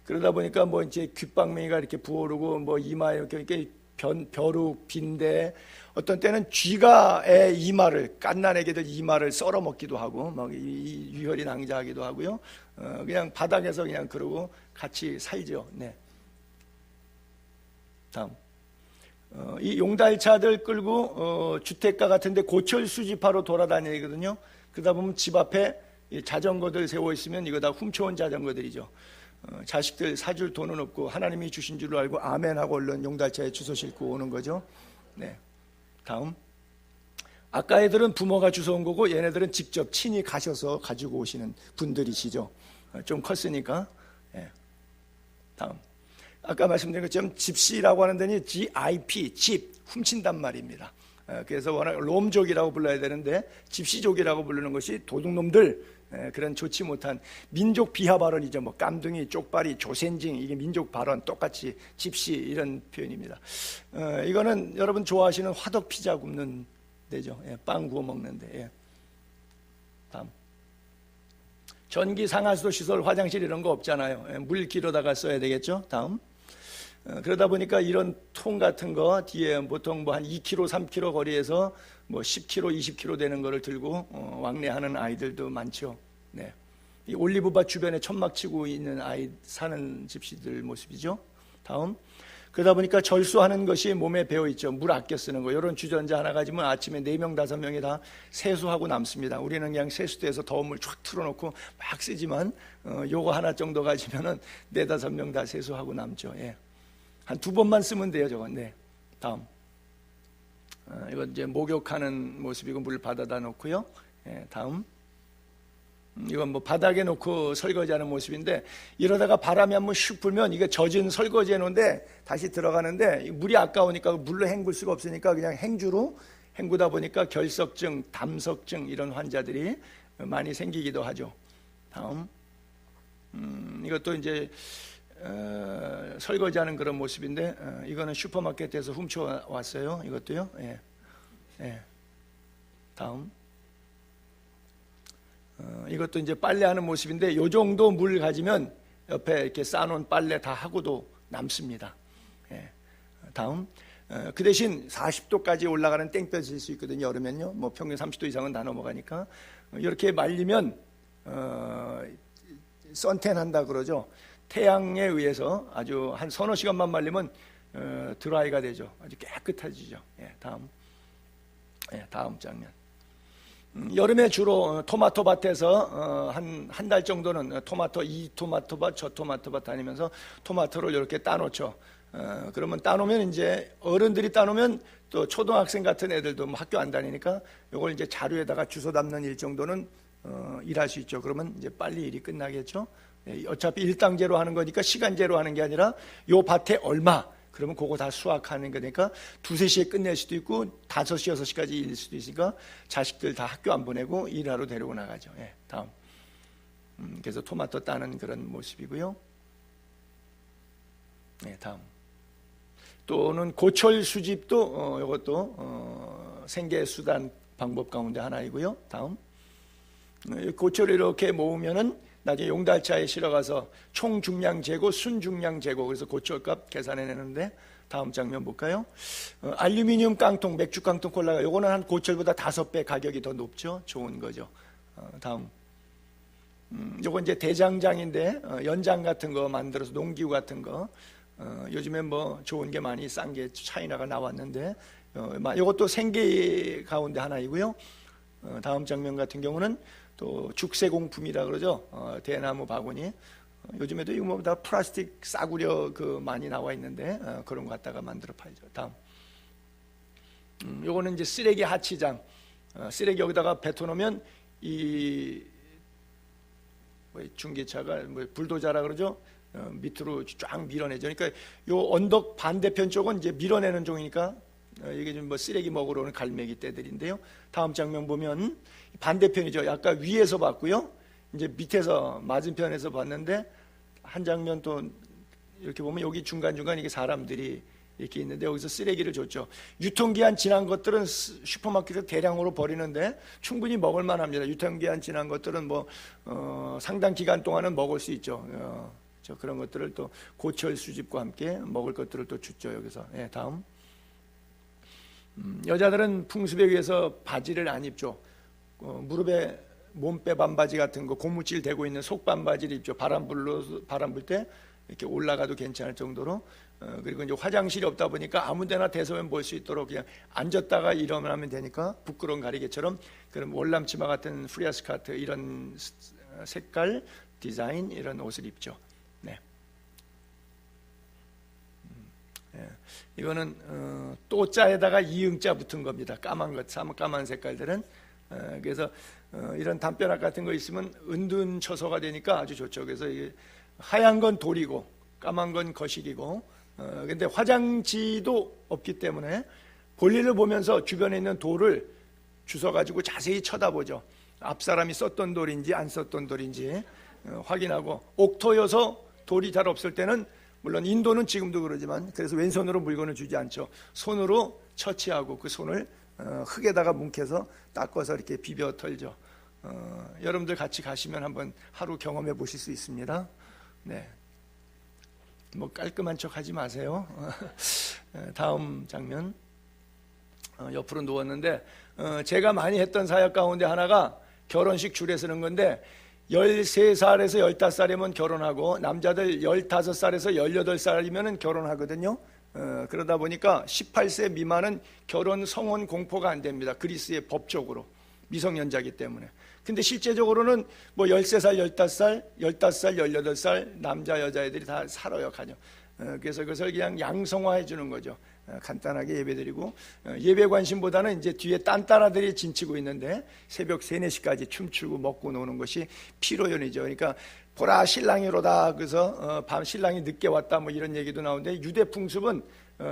그러다 보니까 뭐 이제 귓방맹이가 이렇게 부어오르고 뭐 이마에 이렇게 벼룩 빈대 어떤 때는 쥐가 애 이마를 갓난애기들 이마를 썰어 먹기도 하고 막 유혈이 낭자하기도 하고요. 그냥 바닥에서 그냥 그러고 같이 살죠. 다음. 이 용달차들 끌고 주택가 같은데 고철 수집하러 돌아다니거든요. 그러다 보면 집 앞에 자전거들 세워 있으면 이거 다 훔쳐온 자전거들이죠. 자식들 사줄 돈은 없고 하나님이 주신 줄 알고 아멘 하고 얼른 용달차에 주소 싣고 오는 거죠. 네. 다음. 아까 애들은 부모가 주워 온 거고 얘네들은 직접 친히 가셔서 가지고 오시는 분들이시죠. 좀 컸으니까. 네. 다음. 아까 말씀드린 것처럼 집시라고 하는 데는 GIP, 집, 훔친단 말입니다. 그래서 워낙 롬족이라고 불러야 되는데 집시족이라고 부르는 것이 도둑놈들, 그런 좋지 못한 민족 비하 발언이죠. 뭐 깜둥이, 쪽발이, 조센징, 이게 민족 발언 똑같이 집시 이런 표현입니다. 이거는 여러분 좋아하시는 화덕 피자 굽는 데죠. 빵 구워 먹는데. 다음. 전기 상하수도 시설, 화장실 이런 거 없잖아요. 물 길어다가 써야 되겠죠. 다음. 그러다 보니까 이런 통 같은 거 뒤에 보통 뭐 한 2km, 3km 거리에서 뭐 10km, 20km 되는 거를 들고 왕래하는 아이들도 많죠. 네. 이 올리브밭 주변에 천막 치고 있는 아이 사는 집시들 모습이죠. 다음. 그러다 보니까 절수하는 것이 몸에 배어 있죠. 물 아껴 쓰는 거. 이런 주전자 하나 가지면 아침에 4명, 5명이 다 세수하고 남습니다. 우리는 그냥 세수대에서 더운 물 쫙 틀어놓고 막 쓰지만 요거 하나 정도 가지면은 4, 5명 다 세수하고 남죠. 예. 한 2번만 쓰면 돼요, 저건. 네. 다음. 이건 이제 목욕하는 모습이고 물 받아다 놓고요. 예, 다음. 이건 뭐 바닥에 놓고 설거지하는 모습인데 이러다가 바람이 한번 슉 불면 이게 젖은 설거지 해놓은데 다시 들어가는데 물이 아까우니까 물로 헹굴 수가 없으니까 그냥 행주로 헹구다 보니까 결석증, 담석증 이런 환자들이 많이 생기기도 하죠. 다음. 이것도 이제 설거지하는 그런 모습인데 이거는 슈퍼마켓에서 훔쳐왔어요. 이것도요. 예. 예. 다음. 이것도 이제 빨래하는 모습인데 요 정도 물 가지면 옆에 이렇게 쌓아놓은 빨래 다 하고도 남습니다. 예. 다음. 그 대신 40도까지 올라가는 땡볕이 있을 수 있거든요. 여름엔요. 뭐 평균 30도 이상은 다 넘어가니까 이렇게 말리면 선텐 한다 그러죠. 태양에 의해서 아주 한 서너 시간만 말리면 드라이가 되죠. 아주 깨끗해지죠. 예, 다음. 예, 다음 장면. 여름에 주로 토마토 밭에서 한 달 정도는 이 토마토밭 저 토마토밭 다니면서 토마토를 이렇게 따놓죠. 그러면 따놓으면 이제 어른들이 따놓으면 또 초등학생 같은 애들도 뭐 학교 안 다니니까 이걸 이제 자루에다가 주워 담는 일 정도는 일할 수 있죠. 그러면 이제 빨리 일이 끝나겠죠. 어차피 일당제로 하는 거니까 시간제로 하는 게 아니라 요 밭에 얼마 그러면 그거 다 수확하는 거니까 2, 3시에 끝낼 수도 있고 5시, 6시까지 일 수도 있으니까 자식들 다 학교 안 보내고 일하러 데리고 나가죠. 예, 다음. 그래서 토마토 따는 그런 모습이고요. 네, 다음. 또는 고철 수집도 이것도 생계수단 방법 가운데 하나이고요. 다음. 고철을 이렇게 모으면은 나중에 용달차에 실어가서 총 중량 재고, 순 중량 재고, 그래서 고철값 계산해내는데 다음 장면 볼까요? 알루미늄 깡통, 맥주 깡통 콜라가 요거는 한 고철보다 5배 가격이 더 높죠. 좋은 거죠. 다음. 요건 이제 대장장인데 연장 같은 거 만들어서 농기구 같은 거 요즘에 뭐 좋은 게 많이 싼 게 차이나가 나왔는데 요것도 생계 가운데 하나이고요. 다음 장면 같은 경우는 또 죽세공품이라 그러죠. 대나무 바구니. 요즘에도 이거 뭐 다 플라스틱 싸구려 그 많이 나와 있는데 그런 거 갖다가 만들어 팔죠. 다음. 요거는 이제 쓰레기 하치장. 쓰레기 여기다가 뱉어놓으면 이 중기차가 뭐 불도저라 그러죠. 밑으로 쫙 밀어내죠. 그러니까 요 언덕 반대편 쪽은 이제 밀어내는 종이니까 이게 좀 뭐 쓰레기 먹으러 오는 갈매기 떼들인데요. 다음 장면 보면 반대편이죠. 약간 위에서 봤고요. 이제 밑에서 맞은편에서 봤는데 한 장면 또 이렇게 보면 여기 중간중간 이게 사람들이 이렇게 있는데 여기서 쓰레기를 줬죠. 유통기한 지난 것들은 슈퍼마켓에서 대량으로 버리는데 충분히 먹을 만합니다. 유통기한 지난 것들은 뭐 상당 기간 동안은 먹을 수 있죠. 그런 것들을 또 고철 수집과 함께 먹을 것들을 또 줬죠. 여기서. 네, 다음. 여자들은 풍습에 의해서 바지를 안 입죠. 무릎에 몸빼 반바지 같은 거 고무줄 대고 있는 속 반바지를 입죠. 바람 불 때 이렇게 올라가도 괜찮을 정도로. 그리고 이제 화장실이 없다 보니까 아무데나 대서면 볼 수 있도록 그냥 앉았다가 일어나면 되니까 부끄러운 가리개처럼 그런 월남치마 같은 프리아 스카트 이런 색깔 디자인 이런 옷을 입죠. 네. 예. 이거는 또자에다가 이응자 붙은 겁니다. 까만 것, 까만 색깔들은. 그래서 이런 담벼락 같은 거 있으면 은둔 처소가 되니까 아주 좋죠. 그래서 이게 하얀 건 돌이고 까만 건 거실이고, 근데 화장지도 없기 때문에 볼일을 보면서 주변에 있는 돌을 주워가지고 자세히 쳐다보죠. 앞 사람이 썼던 돌인지 안 썼던 돌인지 확인하고, 옥토여서 돌이 잘 없을 때는, 물론 인도는 지금도 그러지만, 그래서 왼손으로 물건을 주지 않죠. 손으로 처치하고 그 손을 흙에다가 뭉개서 닦아서 이렇게 비벼 털죠. 여러분들 같이 가시면 한번 하루 경험해 보실 수 있습니다. 네, 뭐 깔끔한 척 하지 마세요. 다음 장면. 옆으로 누웠는데, 제가 많이 했던 사역 가운데 하나가 결혼식 줄에 서는 건데, 13살에서 15살이면 결혼하고, 남자들 15살에서 18살이면 결혼하거든요. 그러다 보니까 18세 미만은 결혼 성혼 공포가 안 됩니다. 그리스의 법적으로, 미성년자이기 때문에. 근데 실제적으로는 뭐 13살, 15살, 15살, 18살 남자 여자애들이 다 살아요, 가정. 그래서 그것을 그냥 양성화해 주는 거죠. 간단하게 예배드리고, 예배 관심보다는 이제 뒤에 딴따라들이 진치고 있는데 새벽 3, 4시까지 춤추고 먹고 노는 것이 피로연이죠. 그러니까 보라 신랑이로다, 그래서 밤 신랑이 늦게 왔다, 뭐 이런 얘기도 나오는데, 유대 풍습은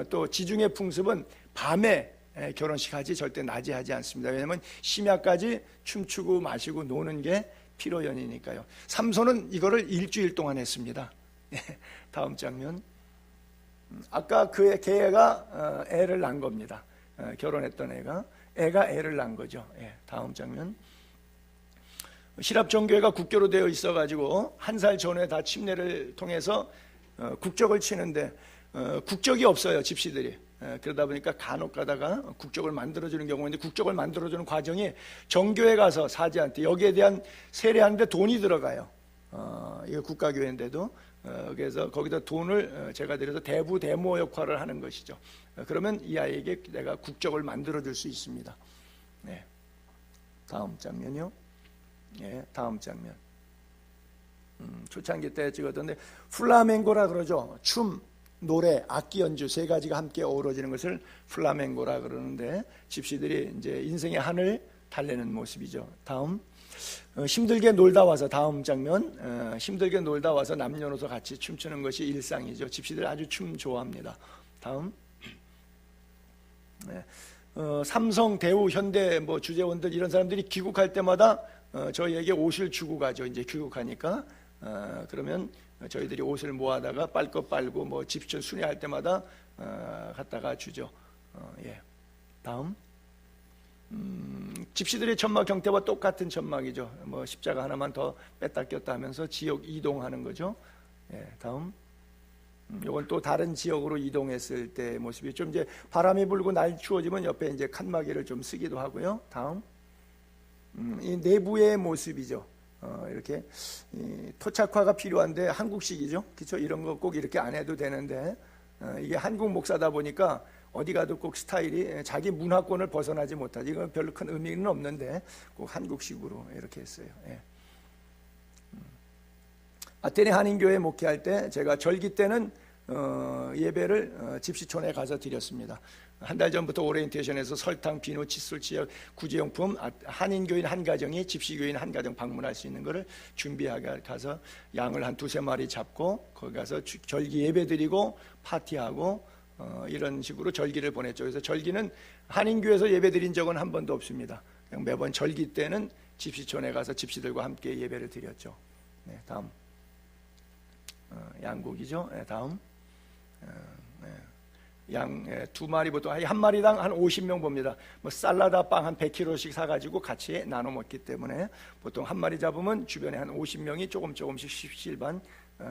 또 지중해 풍습은 밤에 결혼식 하지 절대 낮에 하지 않습니다. 왜냐하면 심야까지 춤추고 마시고 노는 게 피로연이니까요. 삼손은 이거를 일주일 동안 했습니다. 다음 장면. 아까 걔가 애를 낳은 겁니다. 결혼했던 애가 애를 낳은 거죠. 다음 장면. 시랍 정교회가 국교로 되어 있어가지고 한 살 전에 다 침례를 통해서 국적을 치는데 국적이 없어요, 집시들이. 그러다 보니까 간혹 가다가 국적을 만들어주는 경우가 있는데, 국적을 만들어주는 과정이 정교회 가서 사제한테 여기에 대한 세례하는데 돈이 들어가요. 이거 국가교회인데도. 그래서 거기다 돈을 제가 드려서 대부 대모 역할을 하는 것이죠. 그러면 이 아이에게 내가 국적을 만들어줄 수 있습니다. 네. 다음 장면이요. 예, 다음 장면. 초창기 때 찍었던데, 플라멩고라 그러죠. 춤, 노래, 악기 연주 세 가지가 함께 어우러지는 것을 플라멩고라 그러는데, 집시들이 이제 인생의 한을 달래는 모습이죠. 다음. 힘들게 놀다 와서, 다음 장면. 힘들게 놀다 와서 남녀노소 같이 춤추는 것이 일상이죠. 집시들 아주 춤 좋아합니다. 다음. 네. 삼성, 대우, 현대 뭐 주재원들 이런 사람들이 귀국할 때마다 저희에게 옷을 주고 가죠. 이제 귀국하니까. 그러면 저희들이 옷을 모아다가 빨 것 빨고 뭐 집시 순회할 때마다 갖다가 주죠. 예. 다음. 집시들의 천막 형태와 똑같은 천막이죠. 뭐 십자가 하나만 더 뺐다 꼈다 하면서 지역 이동하는 거죠. 예. 다음. 이건 또 다른 지역으로 이동했을 때 모습이, 좀 이제 바람이 불고 날 추워지면 옆에 이제 칸막이를 좀 쓰기도 하고요. 다음. 이 내부의 모습이죠. 이렇게 토착화가 필요한데 한국식이죠. 그렇죠? 이런 거 꼭 이렇게 안 해도 되는데, 이게 한국 목사다 보니까 어디 가도 꼭 스타일이 자기 문화권을 벗어나지 못하지. 이건 별로 큰 의미는 없는데 꼭 한국식으로 이렇게 했어요. 예. 아테네 한인교회 목회할 때 제가 절기 때는 예배를 집시촌에 가서 드렸습니다. 한 달 전부터 오리엔테이션에서 설탕, 비누, 칫솔, 치약, 구제용품, 한인교인 한 가정이 집시교인 한 가정 방문할 수 있는 것을 준비하게 가서 양을 한 2-3마리 잡고 거기 가서 절기 예배 드리고 파티하고 이런 식으로 절기를 보냈죠. 그래서 절기는 한인교회에서 예배 드린 적은 한 번도 없습니다. 그냥 매번 절기 때는 집시촌에 가서 집시들과 함께 예배를 드렸죠. 네, 다음. 양고기죠. 네, 다음. 양 2마리, 보통 한 마리당 한 50명 봅니다. 뭐 쌀라다 빵 한 100kg씩 사가지고 같이 나눠 먹기 때문에 보통 한 마리 잡으면 주변에 한 50명이 조금씩 십실반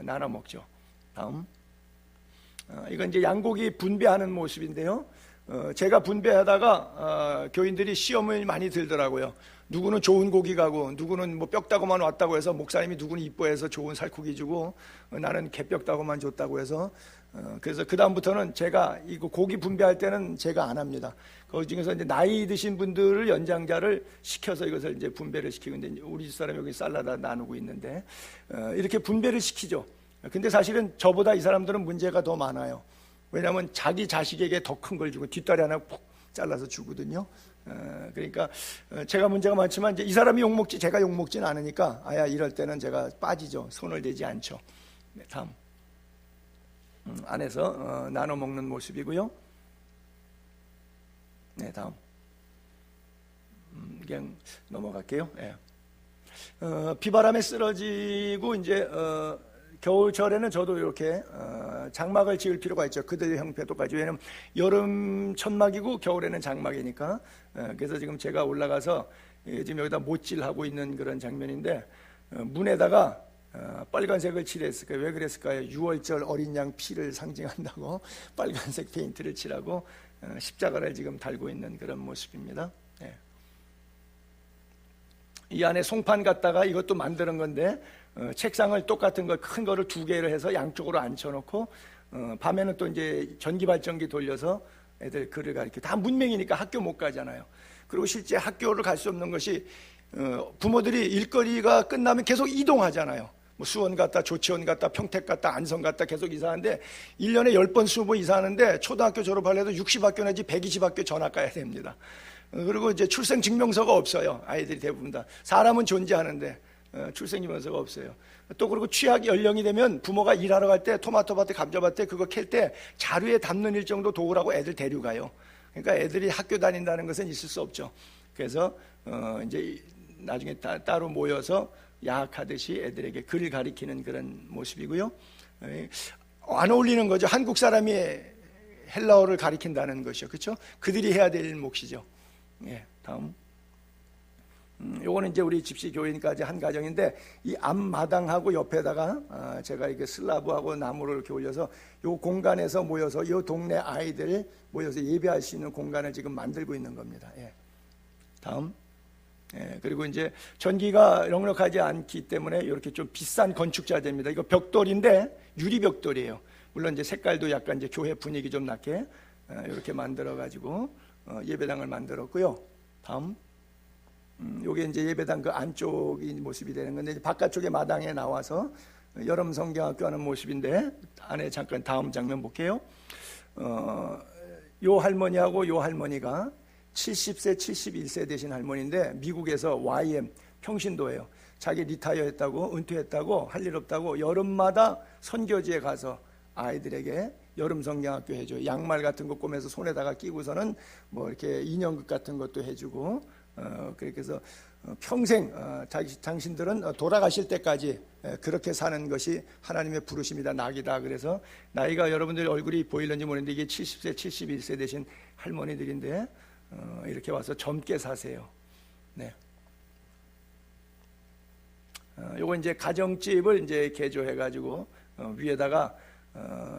나눠 먹죠. 다음. 이건 이제 양고기 분배하는 모습인데요. 제가 분배하다가 교인들이 시험을 많이 들더라고요. 누구는 좋은 고기 가고, 누구는 뭐 뼈다고만 왔다고 해서, 목사님이 누구는 이뻐해서 좋은 살코기 주고, 나는 개뼈다고만 줬다고 해서, 그래서 그 다음부터는 제가 이거 고기 분배할 때는 제가 안 합니다. 그 중에서 이제 나이 드신 분들을 연장자를 시켜서 이것을 이제 분배를 시키고, 이제 우리 집 사람 여기 쌀라다 나누고 있는데, 이렇게 분배를 시키죠. 근데 사실은 저보다 이 사람들은 문제가 더 많아요. 왜냐하면 자기 자식에게 더 큰 걸 주고 뒷다리 하나 푹 잘라서 주거든요. 그러니까 제가 문제가 많지만 이제 이 사람이 욕먹지 제가 욕먹지는 않으니까 아야 이럴 때는 제가 빠지죠. 손을 대지 않죠. 네, 다음 안에서 나눠 먹는 모습이고요. 네, 다음 그냥 넘어갈게요. 네. 비바람에 쓰러지고 이제 겨울철에는 저도 이렇게 장막을 지을 필요가 있죠. 그들의 형태도까지. 왜냐면 여름 천막이고 겨울에는 장막이니까. 그래서 지금 제가 올라가서 지금 여기다 못질하고 있는 그런 장면인데 문에다가 빨간색을 칠했을까요? 왜 그랬을까요? 6월절 어린 양 피를 상징한다고 빨간색 페인트를 칠하고 십자가를 지금 달고 있는 그런 모습입니다. 네. 이 안에 송판 갖다가 이것도 만드는 건데 책상을 똑같은 거 큰 거를 2개를 해서 양쪽으로 앉혀놓고 밤에는 또 이제 전기 발전기 돌려서 애들 글을 가르치고 다 문맹이니까 학교 못 가잖아요. 그리고 실제 학교를 갈 수 없는 것이 부모들이 일거리가 끝나면 계속 이동하잖아요. 뭐 수원 갔다 조치원 갔다 평택 갔다 안성 갔다 계속 이사하는데 1년에 10번 20번 이사하는데 초등학교 졸업하려도 60학교 내지 120학교 전학 가야 됩니다. 그리고 이제 출생증명서가 없어요. 아이들이 대부분 다. 사람은 존재하는데 출생증명서가 없어요. 또 그리고 취약 연령이 되면 부모가 일하러 갈 때 토마토밭에 감자밭에 그거 캘 때 자루에 담는 일 정도 도우라고 애들 데려가요. 그러니까 애들이 학교 다닌다는 것은 있을 수 없죠. 그래서 이제 나중에 따로 모여서 야학하듯이 애들에게 글을 가리키는 그런 모습이고요. 안 어울리는 거죠. 한국 사람이 헬라어를 가리킨다는 것이요. 그렇죠? 그들이 해야 될 몫이죠. 예, 다음. 요거는 이제 우리 집시 교인까지 한 가정인데 이 앞마당하고 옆에다가 제가 이렇게 슬라브하고 나무를 이렇게 올려서 요 공간에서 모여서 요 동네 아이들 모여서 예배할 수 있는 공간을 지금 만들고 있는 겁니다. 예. 다음. 예, 그리고 이제 전기가 넉넉하지 않기 때문에 이렇게 좀 비싼 건축자재입니다. 이거 벽돌인데 유리 벽돌이에요. 물론 이제 색깔도 약간 이제 교회 분위기 좀 나게 이렇게 만들어 가지고 예배당을 만들었고요. 다음. 요게 이제 예배당 그 안쪽이 모습이 되는 건데 이제 바깥쪽에 마당에 나와서 여름 성경학교 하는 모습인데 안에 잠깐 다음 장면 볼게요. 요 할머니하고 요 할머니가 70세, 71세 되신 할머니인데 미국에서 YM 평신도예요. 자기 리타이어 했다고 은퇴했다고 할 일 없다고 여름마다 선교지에 가서 아이들에게 여름 성경학교 해줘요. 양말 같은 거 꼬매서 손에다가 끼고서는 뭐 이렇게 인형극 같은 것도 해주고 그렇게 해서 평생 당신들은 돌아가실 때까지 그렇게 사는 것이 하나님의 부르심이다, 낙이다. 그래서 나이가 여러분들 얼굴이 보이는지 모르는데 이게 70세, 71세 되신 할머니들인데 이렇게 와서 젊게 사세요. 네. 요거 이제 가정집을 이제 개조해가지고 위에다가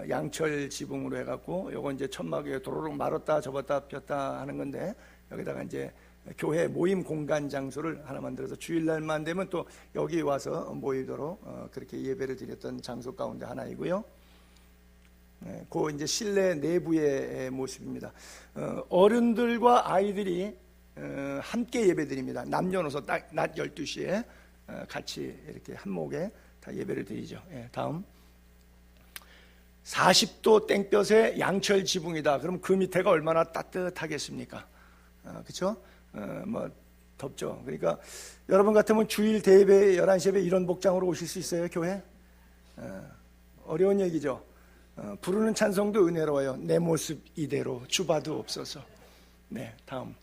양철 지붕으로 해갖고 요거 이제 천막에 도로록 말았다 접었다 폈다 하는 건데 여기다가 이제 교회 모임 공간 장소를 하나 만들어서 주일날만 되면 또 여기 와서 모이도록 그렇게 예배를 드렸던 장소 가운데 하나이고요. 네, 그 이제 실내 내부의 모습입니다. 어른들과 아이들이 함께 예배드립니다. 남녀노소 낮 12시에 같이 이렇게 한목에 다 예배를 드리죠. 예, 다음. 40도 땡볕에 양철 지붕이다. 그럼 그 밑에가 얼마나 따뜻하겠습니까? 그렇죠? 뭐 덥죠. 그러니까 여러분 같으면 주일 대예배 11시 예배 이런 복장으로 오실 수 있어요, 교회? 어려운 얘기죠. 부르는 찬송도 은혜로워요. 내 모습 이대로 주봐도 없어서. 네, 다음.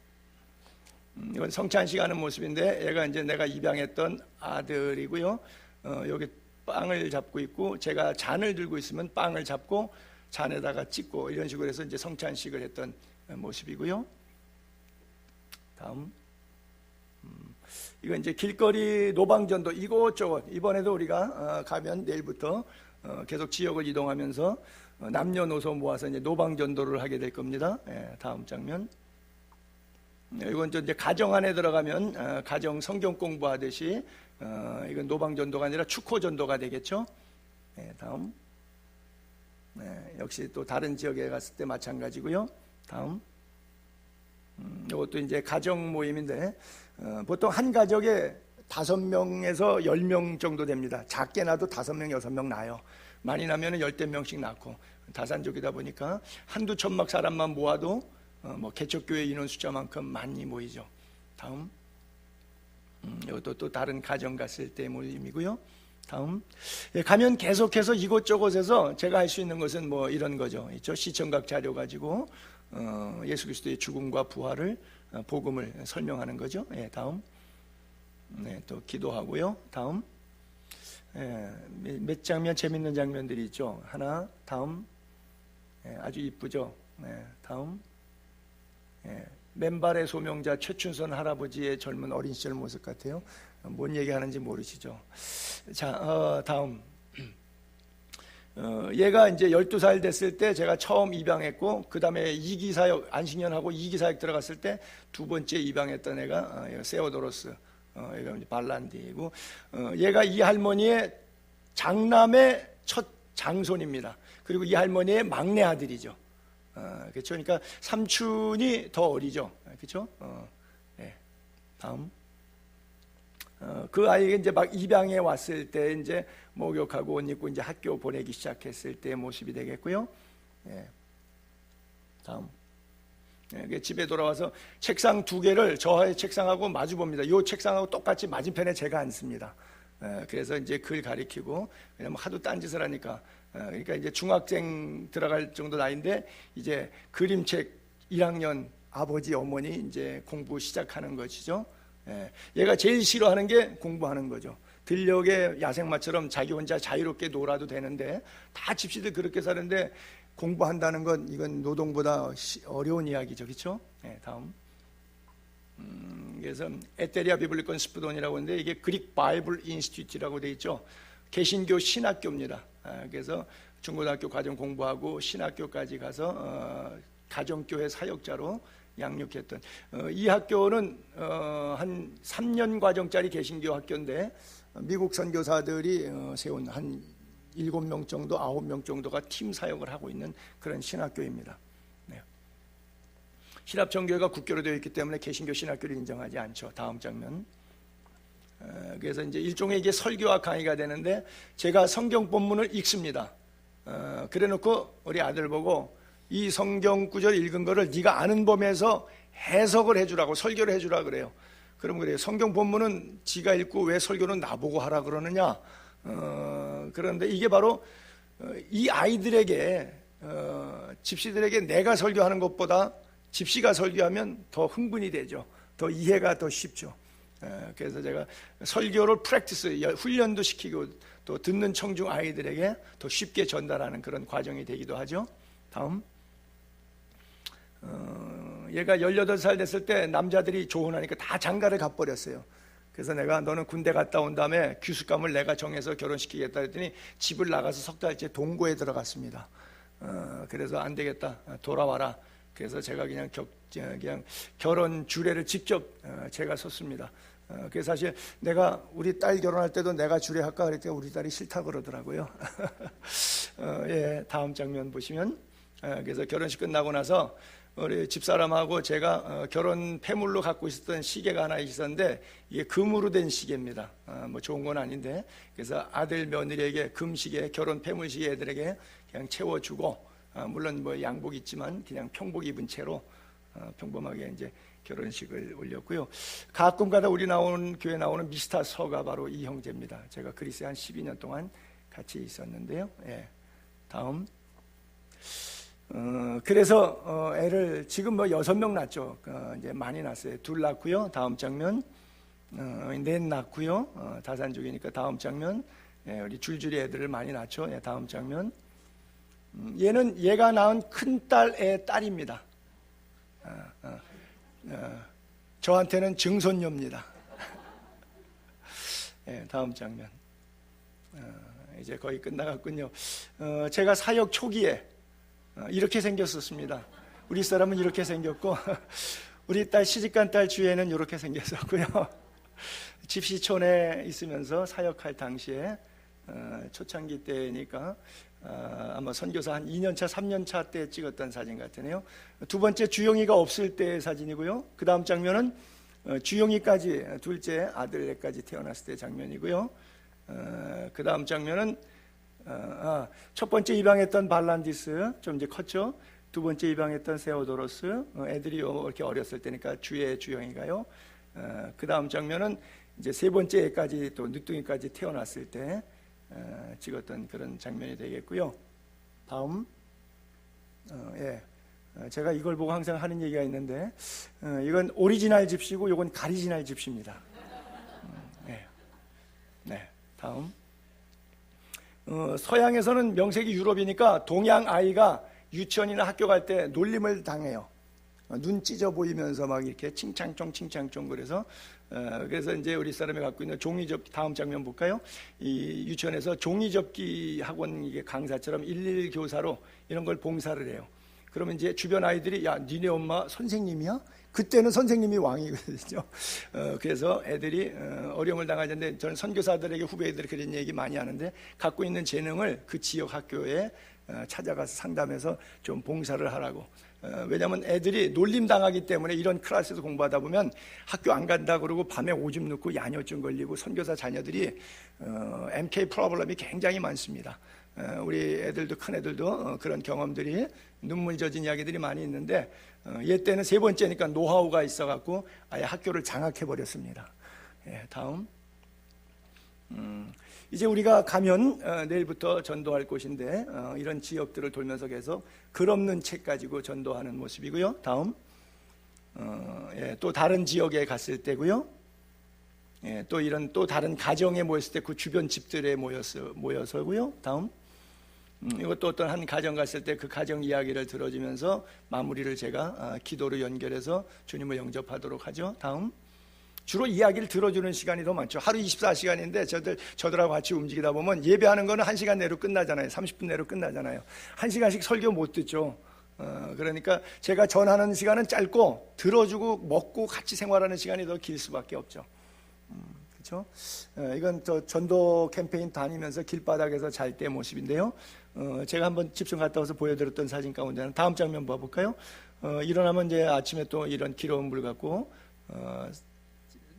이건 성찬식 하는 모습인데 얘가 이제 내가 입양했던 아들이고요. 여기 빵을 잡고 있고 제가 잔을 들고 있으면 빵을 잡고 잔에다가 찍고 이런 식으로 해서 이제 성찬식을 했던 모습이고요. 다음. 이건 이제 길거리 노방전도 이곳저곳 이번에도 우리가 가면 내일부터 계속 지역을 이동하면서 남녀노소 모아서 이제 노방전도를 하게 될 겁니다. 예, 다음 장면. 이건 이제 가정 안에 들어가면 가정 성경 공부하듯이 이건 노방전도가 아니라 축호전도가 되겠죠. 네, 다음. 네, 역시 또 다른 지역에 갔을 때 마찬가지고요. 다음. 이것도 이제 가정 모임인데 보통 한 가족에 5명에서 10명 정도 됩니다. 작게 나도 5명, 6명 나요. 많이 나면 10대 명씩 낳고 다산족이다 보니까 한두 천막 사람만 모아도 뭐 개척교회 인원 숫자만큼 많이 모이죠. 다음. 이것도 또 다른 가정 갔을 때 모임이고요. 다음. 가면 계속해서 이곳저곳에서 제가 할 수 있는 것은 뭐 이런 거죠. 있죠? 시청각 자료 가지고 예수 그리스도의 죽음과 부활을 복음을 설명하는 거죠. 다음. 또 기도하고요. 다음. 몇 장면 재밌는 장면들이 있죠. 하나. 다음. 아주 이쁘죠. 다음. 맨발의 소명자 최춘선 할아버지의 젊은 어린 시절 모습 같아요. 뭔 얘기하는지 모르시죠. 자, 다음. 얘가 이제 12살 됐을 때 제가 처음 입양했고, 그 다음에 2기 사역, 안식년하고 2기 사역 들어갔을 때 두 번째 입양했던 애가 세오도로스, 얘가 이제 발란디이고, 얘가 이 할머니의 장남의 첫 장손입니다. 그리고 이 할머니의 막내 아들이죠. 그렇죠. 그러니까 삼촌이 더 어리죠. 그렇죠. 다음. 그 아이가 이제 막 입양해 왔을 때 이제 목욕하고 옷 입고 이제 학교 보내기 시작했을 때의 모습이 되겠고요. 다음. 집에 돌아와서 책상 두 개를 저의 책상하고 마주 봅니다. 이 책상하고 똑같이 맞은편에 제가 앉습니다. 그래서 이제 글 가리키고, 왜냐면 하도 딴짓을 하니까. 그러니까 이제 중학생 들어갈 정도 나이인데 이제 그림책 1학년 아버지 어머니 이제 공부 시작하는 것이죠. 얘가 제일 싫어하는 게 공부하는 거죠. 들녘의 야생마처럼 자기 혼자 자유롭게 놀아도 되는데 다 집시들 그렇게 사는데 공부한다는 건 이건 노동보다 어려운 이야기죠. 그렇죠? 다음. 그래서 에테리아 비블리콘 스푸돈이라고 하는데 이게 그릭 바이블 인스티튜트라고 되어 있죠. 개신교 신학교입니다. 그래서 중고등학교 과정 공부하고 신학교까지 가서 가정교회 사역자로 양육했던 이 학교는 한 3년 과정짜리 개신교 학교인데 미국 선교사들이 세운 한 7명 정도, 9명 정도가 팀 사역을 하고 있는 그런 신학교입니다. 신합정교회가 국교로 되어 있기 때문에 개신교 신학교를 인정하지 않죠. 다음 장면. 그래서 이제 일종의 이게 설교와 강의가 되는데 제가 성경 본문을 읽습니다. 그래놓고 우리 아들 보고 이 성경 구절 읽은 거를 네가 아는 범위에서 해석을 해주라고, 설교를 해주라 그래요. 그럼 그래요. 성경 본문은 지가 읽고 왜 설교는 나보고 하라 그러느냐. 그런데 이게 바로 이 아이들에게 집시들에게 내가 설교하는 것보다 집시가 설교하면 더 흥분이 되죠. 더 이해가 더 쉽죠. 그래서 제가 설교를 프랙티스, 훈련도 시키고 또 듣는 청중 아이들에게 더 쉽게 전달하는 그런 과정이 되기도 하죠. 다음. 얘가 18살 됐을 때 남자들이 조언하니까 다 장가를 가버렸어요. 그래서 내가 너는 군대 갔다 온 다음에 귀숙감을 내가 정해서 결혼시키겠다 했더니 집을 나가서 석 달째 동고에 들어갔습니다. 그래서 안 되겠다, 돌아와라. 그래서 제가 그냥 결혼 주례를 직접 제가 섰습니다. 그래서 사실 내가 우리 딸 결혼할 때도 내가 주례할까 그랬더니 우리 딸이 싫다 그러더라고요. 다음 장면 보시면 그래서 결혼식 끝나고 나서 우리 집사람하고 제가 결혼 폐물로 갖고 있었던 시계가 하나 있었는데 이게 금으로 된 시계입니다. 뭐 좋은 건 아닌데 그래서 아들 며느리에게 금시계, 결혼 폐물 시계 애들에게 그냥 채워주고 물론 뭐 양복 있지만 그냥 평복 입은 채로 평범하게 이제 결혼식을 올렸고요. 가끔가다 우리 교회 나오는 미스터 서가 바로 이 형제입니다. 제가 그리스에 한 12년 동안 같이 있었는데요. 다음. 그래서 애를 지금 뭐 6명 낳죠. 이제 많이 낳았어요. 2 낳고요. 다음 장면. 4 낳고요. 다산족이니까 다음 장면. 우리 줄줄이 애들을 많이 낳죠. 다음 장면. 얘는 얘가 낳은 큰딸의 딸입니다. 저한테는 증손녀입니다. 다음 장면. 이제 거의 끝나갔군요. 제가 사역 초기에 이렇게 생겼었습니다. 우리 사람은 이렇게 생겼고 우리 딸 시집간 딸 주위에는 이렇게 생겼었고요. 집시촌에 있으면서 사역할 당시에 초창기 때니까 아마 선교사 한 2년차, 3년차 때 찍었던 사진 같으네요. 두 번째 주영이가 없을 때의 사진이고요. 그 다음 장면은 주영이까지, 둘째 아들까지 태어났을 때 장면이고요. 그 다음 장면은 첫 번째 입양했던 발란디스 좀 이제 컸죠. 두 번째 입양했던 세오도로스, 애들이 이렇게 어렸을 때니까 주의 주영이가요. 그 다음 장면은 이제 세 번째 애까지 또 늦둥이까지 태어났을 때 찍었던 그런 장면이 되겠고요. 다음, 제가 이걸 보고 항상 하는 얘기가 있는데, 이건 오리지널 집시고 이건 가리지널 집시입니다. 다음. 서양에서는 명색이 유럽이니까 동양 아이가 유치원이나 학교 갈 때 놀림을 당해요. 눈 찢어 보이면서 막 이렇게 칭찬쫑 그래서 이제 우리 사람이 갖고 있는 종이접기, 다음 장면 볼까요? 이 유치원에서 종이접기 학원 이게 강사처럼 일일 교사로 이런 걸 봉사를 해요. 그러면 이제 주변 아이들이 야, 니네 엄마 선생님이야? 그때는 선생님이 왕이거든요. 그래서 애들이 어려움을 당하는데, 저는 선교사들에게 후배들이 그런 얘기 많이 하는데, 갖고 있는 재능을 그 지역 학교에 찾아가서 상담해서 좀 봉사를 하라고. 왜냐하면 애들이 놀림 당하기 때문에 이런 클래스에서 공부하다 보면 학교 안 간다 그러고 밤에 오줌 눕고 야뇨증 걸리고, 선교사 자녀들이 MK 프로블럼이 굉장히 많습니다. 우리 애들도 큰 애들도 그런 경험들이, 눈물 젖은 이야기들이 많이 있는데, 얘 때는 세 번째니까 노하우가 있어갖고 아예 학교를 장악해 버렸습니다. 다음. 이제 우리가 가면 내일부터 전도할 곳인데, 이런 지역들을 돌면서 계속 글 없는 책 가지고 전도하는 모습이고요. 다음. 또 다른 지역에 갔을 때고요. 또 다른 가정에 모였을 때 그 주변 집들에 모여서고요. 다음. 이것도 어떤 한 가정 갔을 때 그 가정 이야기를 들어주면서 마무리를 제가 기도로 연결해서 주님을 영접하도록 하죠. 다음. 주로 이야기를 들어주는 시간이 더 많죠. 하루 24시간인데 저들하고 같이 움직이다 보면 예배하는 거는 1시간 내로 끝나잖아요. 30분 내로 끝나잖아요. 1시간씩 설교 못 듣죠. 그러니까 제가 전하는 시간은 짧고 들어주고 먹고 같이 생활하는 시간이 더 길 수밖에 없죠. 그렇죠? 이건 저 전도 캠페인 다니면서 길바닥에서 잘 때 모습인데요. 제가 한번 집중 갔다 와서 보여드렸던 사진 가운데는 다음 장면 봐볼까요? 일어나면 이제 아침에 또 이런 기러운 물 갖고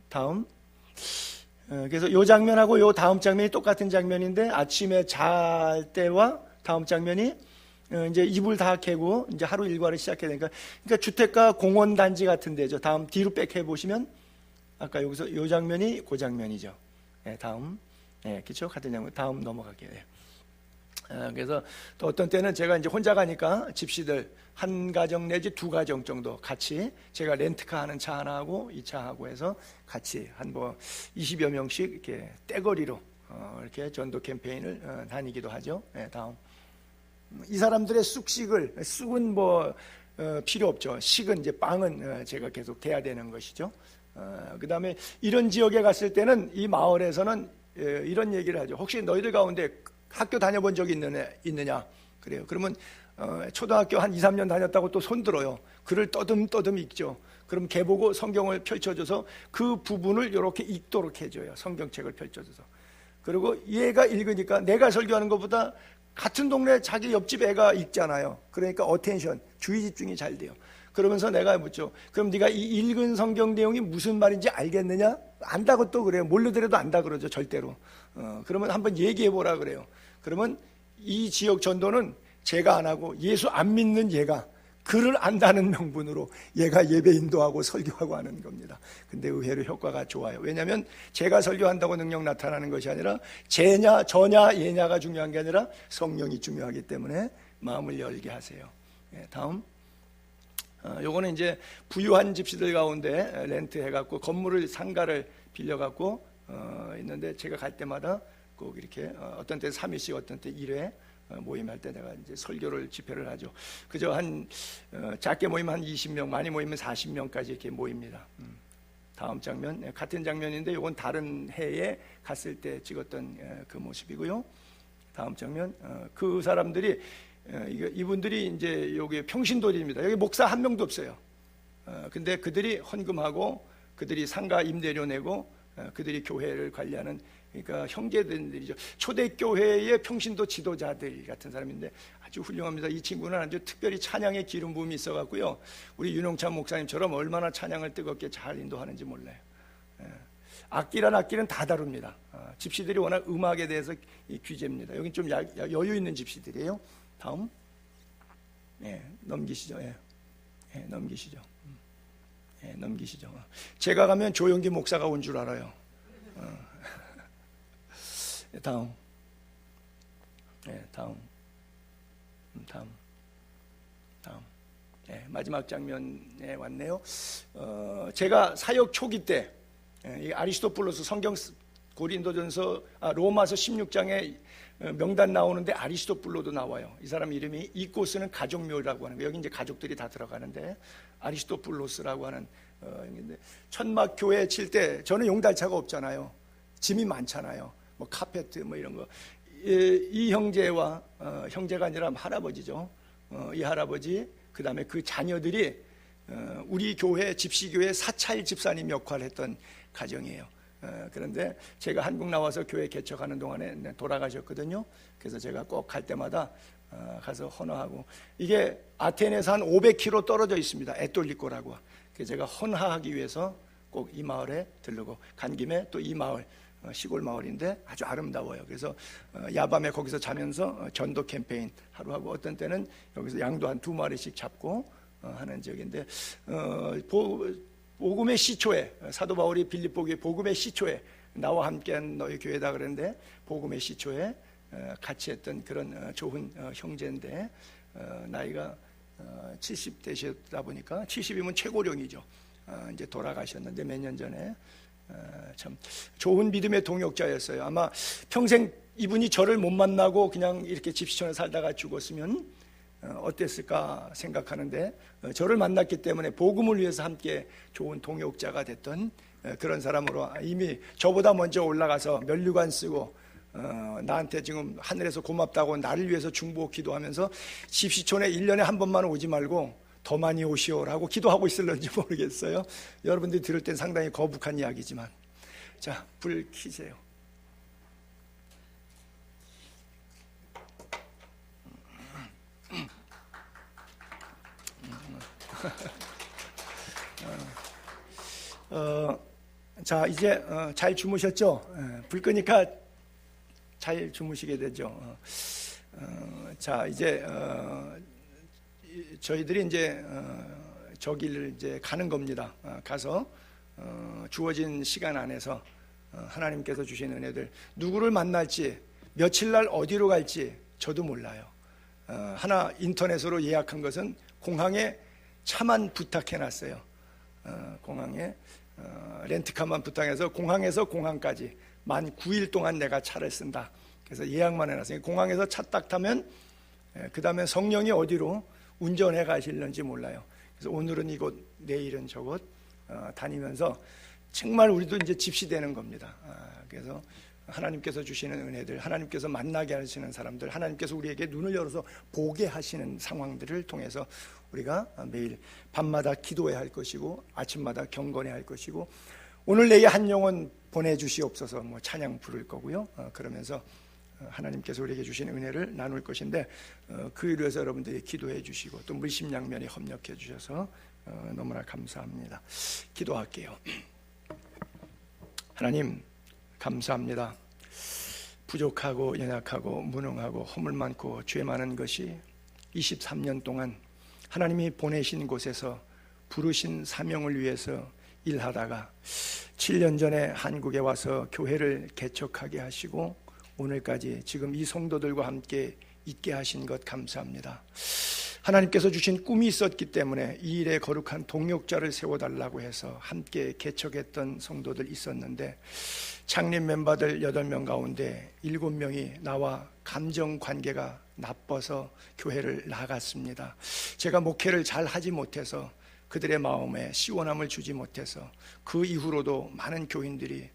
다음. 그래서 이 장면하고 이 다음 장면이 똑같은 장면인데, 아침에 잘 때와 다음 장면이 이제 이불 다 개고 이제 하루 일과를 시작해야 되니까, 그러니까 주택가 공원 단지 같은 데죠. 다음 뒤로 백해 보시면 아까 여기서 이 장면이 그 장면이죠. 다음. 그렇죠? 같은 장면. 다음 넘어갈게요. 그래서 또 어떤 때는 제가 이제 혼자 가니까 집시들 한 가정 내지 두 가정 정도 같이, 제가 렌트카 하는 차 하나 하고 이 차 하고 해서 같이 한 20여 명씩 이렇게 떼거리로 이렇게 전도 캠페인을 다니기도 하죠. 다음. 이 사람들의 쑥은 필요 없죠. 식은 이제 빵은 제가 계속 돼야 되는 것이죠. 그 다음에 이런 지역에 갔을 때는 이 마을에서는 이런 얘기를 하죠. 혹시 너희들 가운데 학교 다녀본 적이 있느냐? 그래요. 그러면 초등학교 한 2, 3년 다녔다고 또 손들어요. 글을 떠듬 읽죠. 그럼 걔 보고 성경을 펼쳐줘서 그 부분을 이렇게 읽도록 해줘요. 성경책을 펼쳐줘서. 그리고 얘가 읽으니까 내가 설교하는 것보다 같은 동네 자기 옆집 애가 읽잖아요. 그러니까 어텐션, 주의 집중이 잘 돼요. 그러면서 내가 묻죠. 그럼 네가 이 읽은 성경 내용이 무슨 말인지 알겠느냐? 안다고 또 그래요. 모르더라도 안다 그러죠. 절대로. 그러면 한번 얘기해보라 그래요. 그러면 이 지역 전도는 제가 안 하고 예수 안 믿는 얘가 글을 안다는 명분으로 얘가 예배 인도하고 설교하고 하는 겁니다. 근데 의외로 효과가 좋아요. 왜냐하면 제가 설교한다고 능력 나타나는 것이 아니라 쟤냐 저냐 얘냐가 중요한 게 아니라 성령이 중요하기 때문에 마음을 열게 하세요. 다음. 요거는 이제 부유한 집시들 가운데 렌트 해갖고 건물을 상가를 빌려갖고 있는데, 제가 갈 때마다 꼭 이렇게 어떤 때 3일씩 어떤 때 1회 모임할 때 내가 이제 설교를 집회를 하죠. 그저 작게 모이면 한 20명, 많이 모이면 40명까지 이렇게 모입니다. 다음 장면, 같은 장면인데 이건 다른 해에 갔을 때 찍었던 그 모습이고요. 다음 장면, 그 사람들이 이분들이 이제 여기 평신도들입니다. 여기 목사 한 명도 없어요. 근데 그들이 헌금하고 그들이 상가 임대료 내고 그들이 교회를 관리하는, 그러니까 형제들이죠. 초대교회의 평신도 지도자들 같은 사람인데 아주 훌륭합니다. 이 친구는 아주 특별히 찬양의 기름 부음이 있어갖고요. 우리 윤홍찬 목사님처럼 얼마나 찬양을 뜨겁게 잘 인도하는지 몰라요. 악기란 악기는 다 다룹니다. 집시들이 워낙 음악에 대해서 귀재입니다. 여긴 좀 여유 있는 집시들이에요. 다음. 넘기시죠. 넘기시죠. 넘기시죠. 제가 가면 조용기 목사가 온 줄 알아요. 다음. 다음. 마지막 장면에 왔네요. 제가 사역 초기 때 이 아리스토블로스 성경 고린도전서 로마서 16장에 명단 나오는데 아리스토블로도 나와요. 이 사람 이름이 이코스는 가족묘라고 하는 거예요. 여기 이제 가족들이 다 들어가는데 아리스토블로스라고 하는 천막 교회 칠 때 저는 용달차가 없잖아요. 짐이 많잖아요. 뭐 카페트 뭐 이런 거. 이 형제와 형제가 아니라 할아버지죠. 이 할아버지 그 다음에 그 자녀들이 우리 교회 집시교회 사찰 집사님 역할을 했던 가정이에요. 그런데 제가 한국 나와서 교회 개척하는 동안에 돌아가셨거든요. 그래서 제가 꼭 갈 때마다 가서 헌화하고, 이게 아테네에서 한 500km 떨어져 있습니다. 에톨리코라고. 그래서 제가 헌화하기 위해서 꼭 이 마을에 들르고, 간 김에 또 이 마을 시골 마을인데 아주 아름다워요. 그래서 야밤에 거기서 자면서 전도 캠페인 하루 하고, 어떤 때는 여기서 양도 한 2마리씩 잡고 하는 지역인데, 복음의 시초에, 사도 바울이 빌립보 교회 복음의 시초에 나와 함께한 너희 교회다 그랬는데, 복음의 시초에 같이 했던 그런 좋은 형제인데, 나이가 70대시다 보니까 70이면 최고령이죠. 이제 돌아가셨는데 몇 년 전에 참 좋은 믿음의 동역자였어요. 아마 평생 이분이 저를 못 만나고 그냥 이렇게 집시촌에 살다가 죽었으면 어땠을까 생각하는데, 저를 만났기 때문에 복음을 위해서 함께 좋은 동역자가 됐던 그런 사람으로, 이미 저보다 먼저 올라가서 면류관 쓰고 나한테 지금 하늘에서 고맙다고 나를 위해서 중보 기도하면서 집시촌에 1년에 한 번만 오지 말고 더 많이 오시오라고 기도하고 있을런지 모르겠어요. 여러분들이 들을 땐 상당히 거북한 이야기지만. 자, 불 켜세요. 자, 이제 잘 주무셨죠? 불 끄니까 잘 주무시게 되죠. 자, 이제 저희들이 이제 저기를 이제 가는 겁니다. 가서 주어진 시간 안에서 하나님께서 주신 은혜들, 누구를 만날지, 며칠 날 어디로 갈지 저도 몰라요. 하나 인터넷으로 예약한 것은 공항에 차만 부탁해놨어요. 공항에 렌트카만 부탁해서 공항에서 공항까지 만 9일 동안 내가 차를 쓴다. 그래서 예약만 해놨어요. 공항에서 차 딱 타면 그 다음에 성령이 어디로 운전해 가실는지 몰라요. 그래서 오늘은 이곳, 내일은 저곳 다니면서 정말 우리도 이제 집시되는 겁니다. 그래서 하나님께서 주시는 은혜들, 하나님께서 만나게 하시는 사람들, 하나님께서 우리에게 눈을 열어서 보게 하시는 상황들을 통해서 우리가 매일 밤마다 기도해야 할 것이고, 아침마다 경건해야 할 것이고, 오늘 내게 한 영혼 보내주시옵소서 뭐 찬양 부를 거고요. 그러면서 하나님께서 우리에게 주신 은혜를 나눌 것인데, 그 일을 위해서 여러분들이 기도해 주시고 또 물심양면에 협력해 주셔서 너무나 감사합니다. 기도할게요. 하나님 감사합니다. 부족하고 연약하고 무능하고 허물 많고 죄 많은 것이 23년 동안 하나님이 보내신 곳에서 부르신 사명을 위해서 일하다가 7년 전에 한국에 와서 교회를 개척하게 하시고 오늘까지 지금 이 성도들과 함께 있게 하신 것 감사합니다. 하나님께서 주신 꿈이 있었기 때문에 이 일에 거룩한 동역자를 세워달라고 해서 함께 개척했던 성도들 있었는데, 창립 멤버들 8명 가운데 7명이 나와 감정관계가 나빠서 교회를 나갔습니다. 제가 목회를 잘 하지 못해서, 그들의 마음에 시원함을 주지 못해서 그 이후로도 많은 교인들이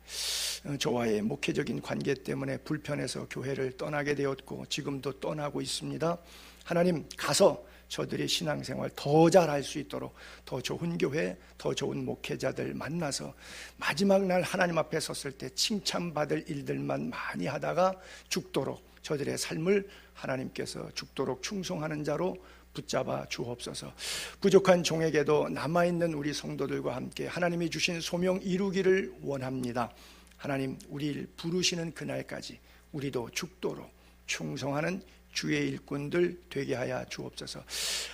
저와의 목회적인 관계 때문에 불편해서 교회를 떠나게 되었고 지금도 떠나고 있습니다. 하나님, 가서 저들이 신앙생활 더 잘할 수 있도록 더 좋은 교회, 더 좋은 목회자들 만나서 마지막 날 하나님 앞에 섰을 때 칭찬받을 일들만 많이 하다가 죽도록, 저들의 삶을 하나님께서 죽도록 충성하는 자로 붙잡아 주옵소서. 부족한 종에게도 남아있는 우리 성도들과 함께 하나님이 주신 소명 이루기를 원합니다. 하나님, 우리를 부르시는 그날까지 우리도 죽도록 충성하는 주의 일꾼들 되게 하여 주옵소서.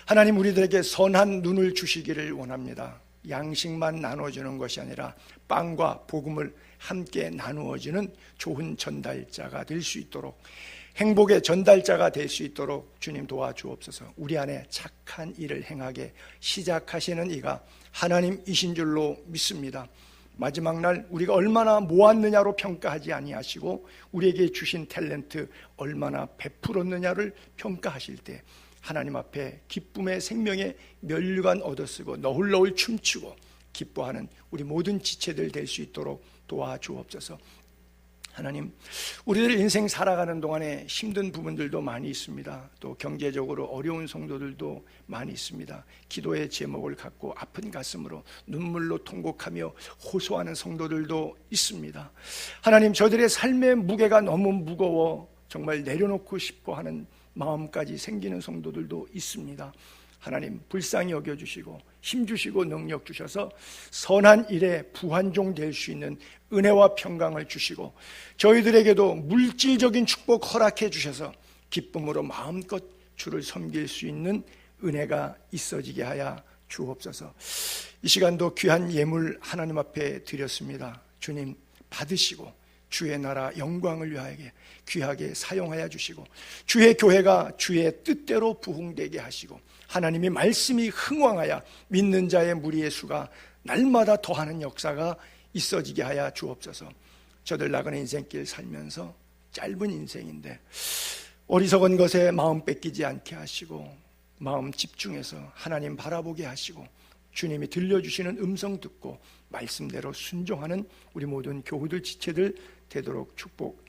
하나님, 우리들에게 선한 눈을 주시기를 원합니다. 양식만 나눠주는 것이 아니라 빵과 복음을 함께 나누어주는 좋은 전달자가 될 수 있도록, 행복의 전달자가 될 수 있도록 주님 도와주옵소서. 우리 안에 착한 일을 행하게 시작하시는 이가 하나님이신 줄로 믿습니다. 마지막 날 우리가 얼마나 모았느냐로 평가하지 아니하시고 우리에게 주신 탤런트 얼마나 베풀었느냐를 평가하실 때 하나님 앞에 기쁨의 생명의 면류관 얻어쓰고 너울너울 춤추고 기뻐하는 우리 모든 지체들 될 수 있도록 도와주옵소서. 하나님, 우리들 인생 살아가는 동안에 힘든 부분들도 많이 있습니다. 또 경제적으로 어려운 성도들도 많이 있습니다. 기도의 제목을 갖고 아픈 가슴으로 눈물로 통곡하며 호소하는 성도들도 있습니다. 하나님, 저들의 삶의 무게가 너무 무거워 정말 내려놓고 싶어 하는 마음까지 생기는 성도들도 있습니다. 하나님, 불쌍히 여겨주시고 힘주시고 능력 주셔서 선한 일에 부한종 될 수 있는 은혜와 평강을 주시고 저희들에게도 물질적인 축복 허락해 주셔서 기쁨으로 마음껏 주를 섬길 수 있는 은혜가 있어지게 하여 주옵소서. 이 시간도 귀한 예물 하나님 앞에 드렸습니다. 주님, 받으시고 주의 나라 영광을 위하여 귀하게 사용하여 주시고 주의 교회가 주의 뜻대로 부흥되게 하시고 하나님의 말씀이 흥왕하여 믿는 자의 무리의 수가 날마다 더하는 역사가 있어지게 하여 주옵소서. 저들 나그네 인생길 살면서 짧은 인생인데 어리석은 것에 마음 뺏기지 않게 하시고 마음 집중해서 하나님 바라보게 하시고 주님이 들려주시는 음성 듣고 말씀대로 순종하는 우리 모든 교우들 지체들 되도록 축복하옵소서.